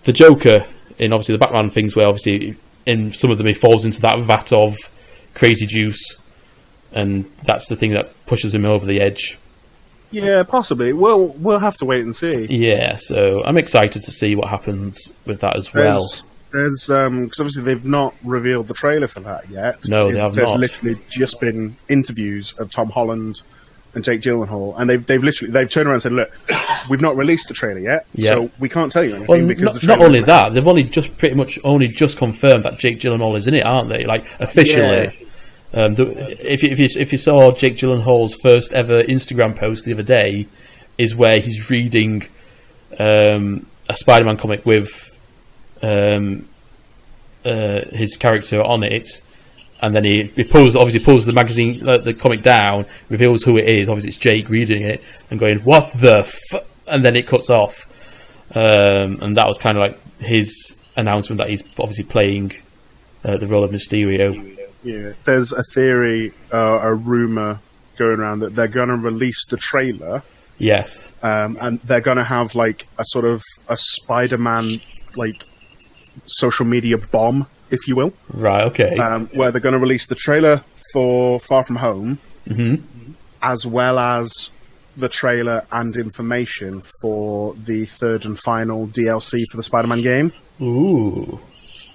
S1: Joker in obviously the Batman things, where obviously in some of them he falls into that vat of crazy juice, and that's the thing that pushes him over the edge.
S2: Yeah, possibly. We'll have to wait and see.
S1: Yeah, so I'm excited to see what happens with that as well.
S2: There's because obviously they've not revealed the trailer for that yet.
S1: No, they have not.
S2: There's literally just been interviews of Tom Holland and Jake Gyllenhaal, and they've turned around and said, "Look, we've not released the trailer yet, so we can't tell you anything."
S1: Well,
S2: because
S1: not only that, they've only just pretty much confirmed that Jake Gyllenhaal is in it, aren't they? Like officially. Yeah. If you saw Jake Gyllenhaal's first ever Instagram post the other day, is where he's reading a Spider-Man comic with his character on it, and then he pulls the magazine, the comic down, reveals who it is. Obviously, it's Jake reading it and going, "What the f?" And then it cuts off, and that was kind of like his announcement that he's obviously playing the role of Mysterio.
S2: Yeah, there's a theory, a rumor going around that they're going to release the trailer.
S1: Yes.
S2: And they're going to have like a sort of a Spider-Man like social media bomb, if you will.
S1: Right, okay.
S2: Where they're going to release the trailer for Far From Home, as well as the trailer and information for the third and final DLC for the Spider-Man game.
S1: Ooh.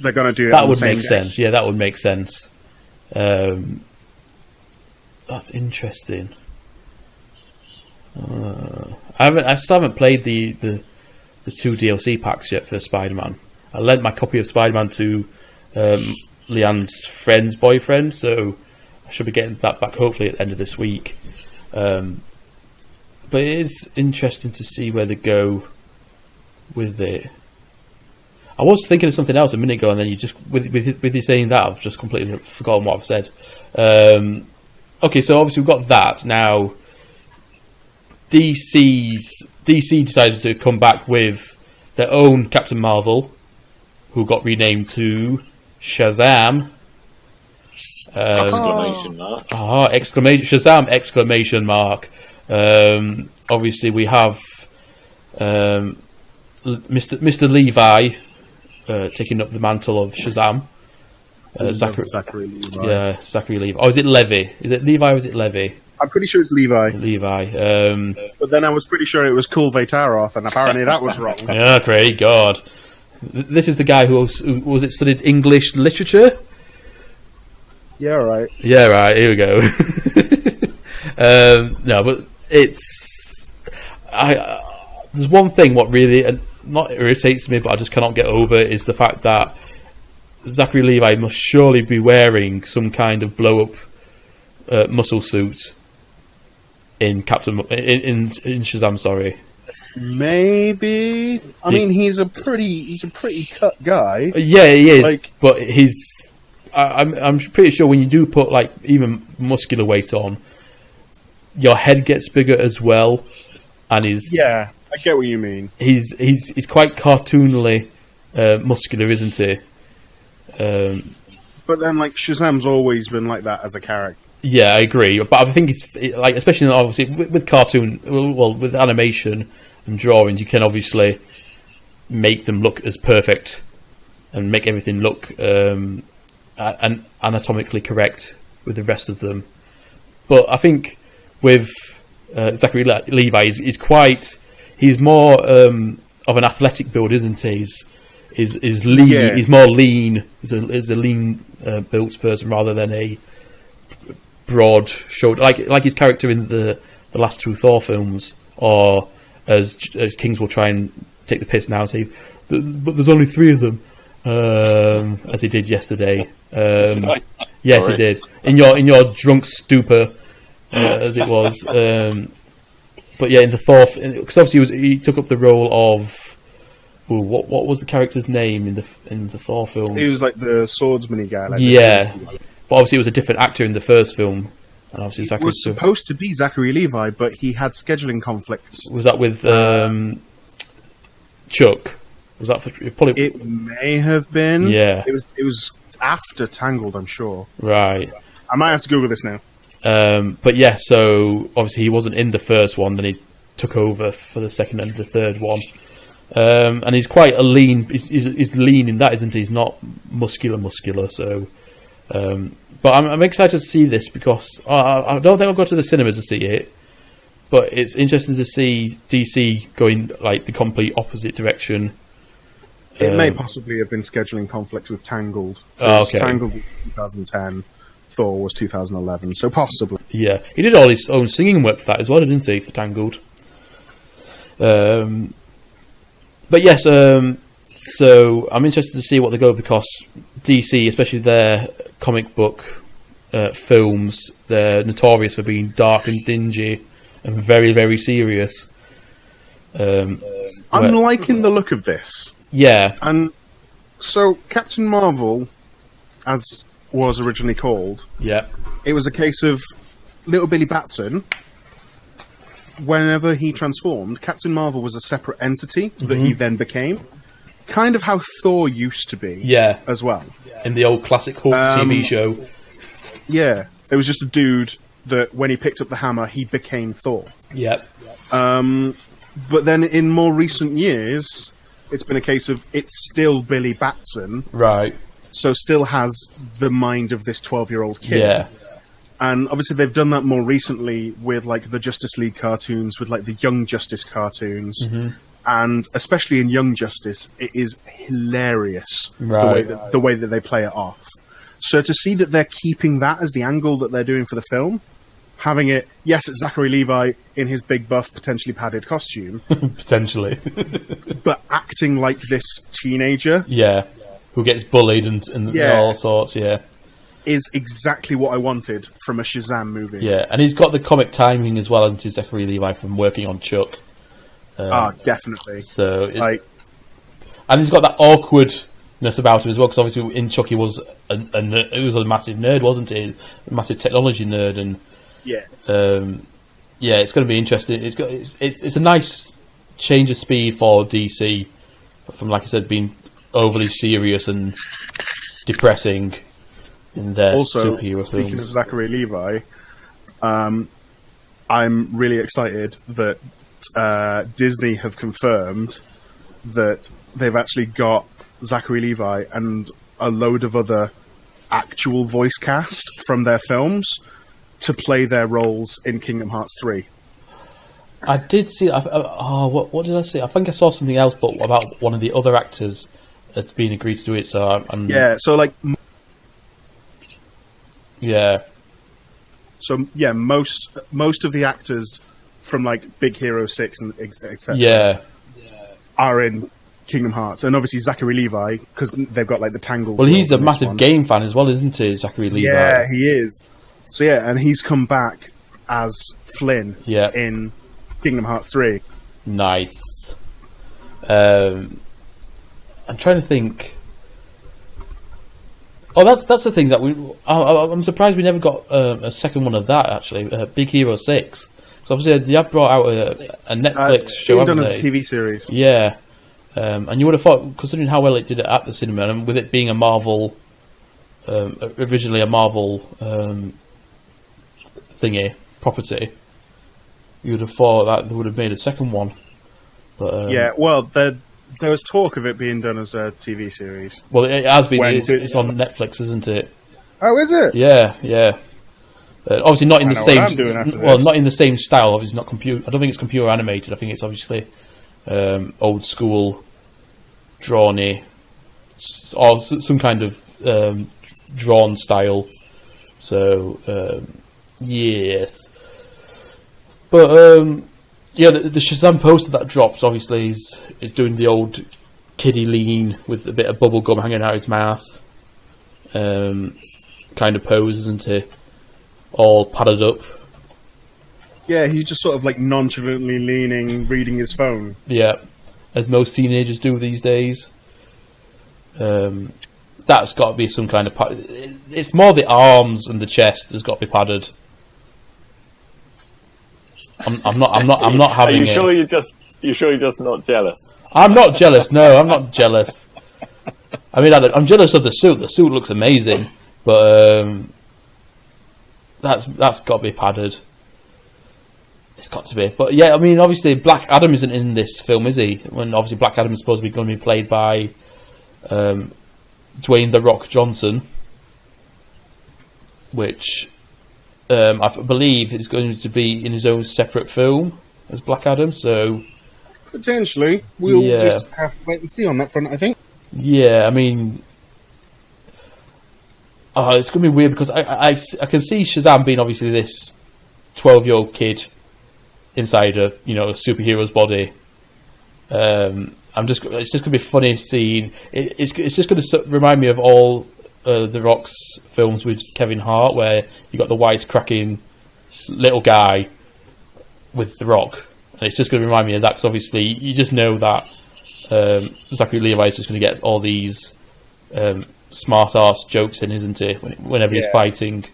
S2: They're going to do
S1: that. That would make sense. Yeah, that would make sense. That's interesting. I still haven't played the 2 DLC packs yet for Spider-Man. I lent my copy of Spider-Man to Leanne's friend's boyfriend, so I should be getting that back hopefully at the end of this week. But it is interesting to see where they go with it. I was thinking of something else a minute ago, and then you just with you saying that, I've just completely forgotten what I've said. Okay, so obviously we've got that now. DC decided to come back with their own Captain Marvel, who got renamed to Shazam.
S3: Exclamation mark.
S1: Shazam! Exclamation mark. Obviously, we have Mr. Levi taking up the mantle of Shazam.
S2: Zachary Levi.
S1: Yeah, Zachary Levi. Oh, is it Levi? Is it Levi or is it Levi?
S2: I'm pretty sure it's Levi.
S1: Levi.
S2: But then I was pretty sure it was Kulvetaroff, and apparently that was wrong.
S1: Yeah, great God. This is the guy who studied English literature?
S2: Yeah, right.
S1: Yeah, right. Here we go. No, but it's... there's one thing what really not irritates me, but I just cannot get over, is the fact that Zachary Levi must surely be wearing some kind of blow-up muscle suit in Shazam. Sorry.
S2: Maybe. I mean, he's a pretty cut guy.
S1: Yeah, he is. But I'm pretty sure when you do put like even muscular weight on, your head gets bigger as well, and
S2: yeah, I get what you mean.
S1: He's quite cartoonily muscular, isn't he?
S2: But then, like, Shazam's always been like that as a character.
S1: Yeah, I agree. But I think it's like, especially obviously with cartoon, well, with animation and drawings, you can obviously make them look as perfect and make everything look anatomically correct with the rest of them. But I think with Zachary Levi, he's more of an athletic build, isn't he? He's lean. Yeah. He's more lean. He's a lean built person rather than a broad shoulder, like his character in the last 2 Thor films, or as Kings will try and take the piss now and say, but there's only 3 of them, as he did yesterday. Yes, he did. In your drunk stupor, as it was. But yeah, in the Thor, because obviously he took up the role of. Ooh, what was the character's name in the Thor film?
S2: He was like the swordsman guy. Like
S1: yeah, but obviously it was a different actor in the first film, and obviously
S2: it was supposed to be Zachary Levi, but he had scheduling conflicts.
S1: Was that with Chuck? Was that for probably?
S2: It may have been.
S1: Yeah,
S2: it was after Tangled, I'm sure.
S1: Right.
S2: I might have to Google this now.
S1: But yeah, so obviously he wasn't in the first one, then he took over for the second and the third one. And he's quite a lean. He's lean in that, isn't he? He's not muscular. So, but I'm excited to see this because I don't think I'll go to the cinema to see it. But it's interesting to see DC going like the complete opposite direction.
S2: It may possibly have been scheduling conflicts with Tangled.
S1: Okay.
S2: Tangled was 2010. Thor was 2011. So possibly.
S1: Yeah, he did all his own singing work for that as well, didn't he? For Tangled. But yes, so I'm interested to see what they go, because DC, especially their comic book films, they're notorious for being dark and dingy and very, very serious.
S2: I'm liking the look of this.
S1: Yeah.
S2: And so Captain Marvel, as was originally called,
S1: yeah,
S2: it was a case of little Billy Batson. Whenever he transformed, Captain Marvel was a separate entity that he then became. Kind of how Thor used to be.
S1: Yeah.
S2: As well.
S1: In the old classic Hulk TV show.
S2: Yeah. It was just a dude that when he picked up the hammer, he became Thor.
S1: Yep.
S2: But then in more recent years, It's been a case of it's still Billy Batson,
S1: right?
S2: So still has the mind of this 12-year-old kid.
S1: Yeah.
S2: And obviously they've done that more recently with like the Justice League cartoons, with like the Young Justice cartoons. Mm-hmm. And especially in Young Justice, it is hilarious the way that they play it off. So to see that they're keeping that as the angle that they're doing for the film, having it, yes, it's Zachary Levi in his big buff, potentially padded costume.
S1: Potentially.
S2: But acting like this teenager.
S1: Yeah. Who gets bullied and all sorts,
S2: is exactly what I wanted from a Shazam movie.
S1: Yeah, and he's got the comic timing as well, hasn't he, Zachary Levi, from working on Chuck.
S2: Definitely.
S1: So, and he's got that awkwardness about him as well, because obviously in Chuck he was a massive nerd, wasn't he? A massive technology nerd, and it's going to be interesting. It's a nice change of speed for DC, from, like I said, being overly serious and depressing in their superhero films.
S2: Speaking of Zachary Levi, I'm really excited that Disney have confirmed that they've actually got Zachary Levi and a load of other actual voice cast from their films to play their roles in Kingdom Hearts 3.
S1: I did see. What did I see? I think I saw something else, but about one of the other actors that's been agreed to do it. So most of the actors from like Big Hero 6 and etc. are in Kingdom Hearts, and obviously Zachary Levi, because they've got like the Tangled. Well, he's a massive game fan as well, isn't he, Zachary Levi?
S2: Yeah, he is. So and he's come back as Flynn in Kingdom Hearts 3.
S1: Nice. I'm trying to think. Oh, that's the thing that I'm surprised we never got a second one of that. Actually, Big Hero 6. So obviously they have brought out a Netflix show.
S2: It's done as a TV series.
S1: Yeah, and you would have thought, considering how well it did it at the cinema, and with it being a Marvel, originally a Marvel thingy property, you would have thought that they would have made a second one. But there was talk of it being done as a TV series. Well, it has been. It's on Netflix, isn't it?
S2: Oh, is it?
S1: Yeah. Obviously not in the same. Not in the same style. Obviously not computer. I don't think it's computer animated. I think it's obviously old school, drawn-y, or some kind of drawn style. So yes, but the Shazam poster that drops obviously is doing the old kiddie lean with a bit of bubble gum hanging out his mouth, kind of pose, isn't it? All padded up.
S2: Yeah, he's just sort of like nonchalantly leaning, reading his phone.
S1: Yeah, as most teenagers do these days. That's got to be some kind of. It's more the arms and the chest has got to be padded. I'm not having.
S3: Are you sure you're just not jealous?
S1: I'm not jealous. No, I'm not jealous. I mean, I'm jealous of the suit. The suit looks amazing, but that's got to be padded. It's got to be. But yeah, I mean, obviously Black Adam isn't in this film, is he? When obviously Black Adam is supposed to be going to be played by Dwayne "The Rock" Johnson, which I believe is going to be in his own separate film as Black Adam. So
S2: potentially, we'll just have to wait and see on that front, I think.
S1: Yeah, I mean, it's going to be weird because I can see Shazam being obviously this 12-year-old kid inside a superhero's body. It's just going to be funny seeing. It's just going to remind me of all The Rock's films with Kevin Hart, where you got the wisecracking little guy with The Rock, and it's just going to remind me of that because obviously you just know that Zachary Levi is just going to get all these smart ass jokes in, isn't he? Whenever he's fighting.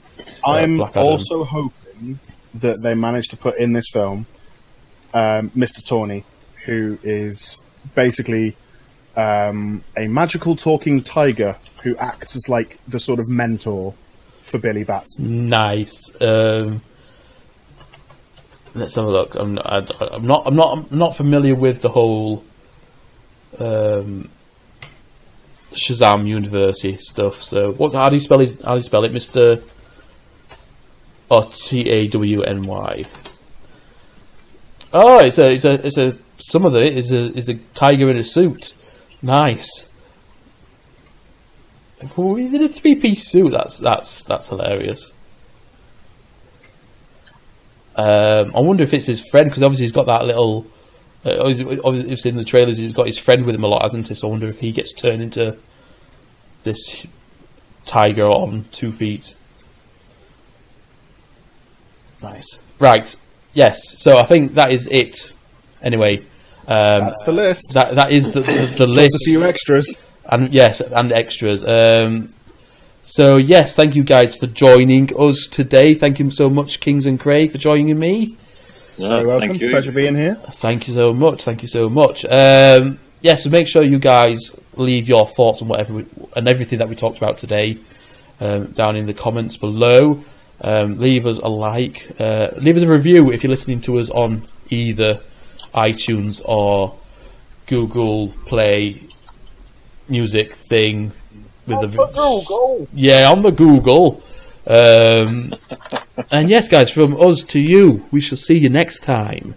S2: I'm
S1: Black Adam.
S2: Also hoping that they managed to put in this film Mr. Tawny, who is basically a magical talking tiger who acts as like the sort of mentor for Billy Batson.
S1: Nice. Let's have a look. I'm not familiar with the whole Shazam University stuff. So, how do you spell it, Mr. Tawny? Oh, it's a. Some of it is a tiger in a suit. Nice. Oh, he's in a 3-piece suit. That's hilarious. I wonder if it's his friend, because obviously he's got that little. Obviously, it's in the trailers. He's got his friend with him a lot, hasn't he? So I wonder if he gets turned into this tiger on 2 feet. Nice. Right. Yes. So I think that is it. Anyway,
S2: that's the list.
S1: That is the list.
S2: There's a few extras.
S1: And yes, and extras. So yes, thank you guys for joining us today. Thank you so much, Kings and Craig, for joining me.
S2: Very welcome. Thank you. Pleasure being here.
S1: Thank you so much. So make sure you guys leave your thoughts on everything that we talked about today down in the comments below. Leave us a like. Leave us a review if you're listening to us on either iTunes or Google Play music thing with Google. Yeah, on the Google. And yes, guys, from us to you, we shall see you next time.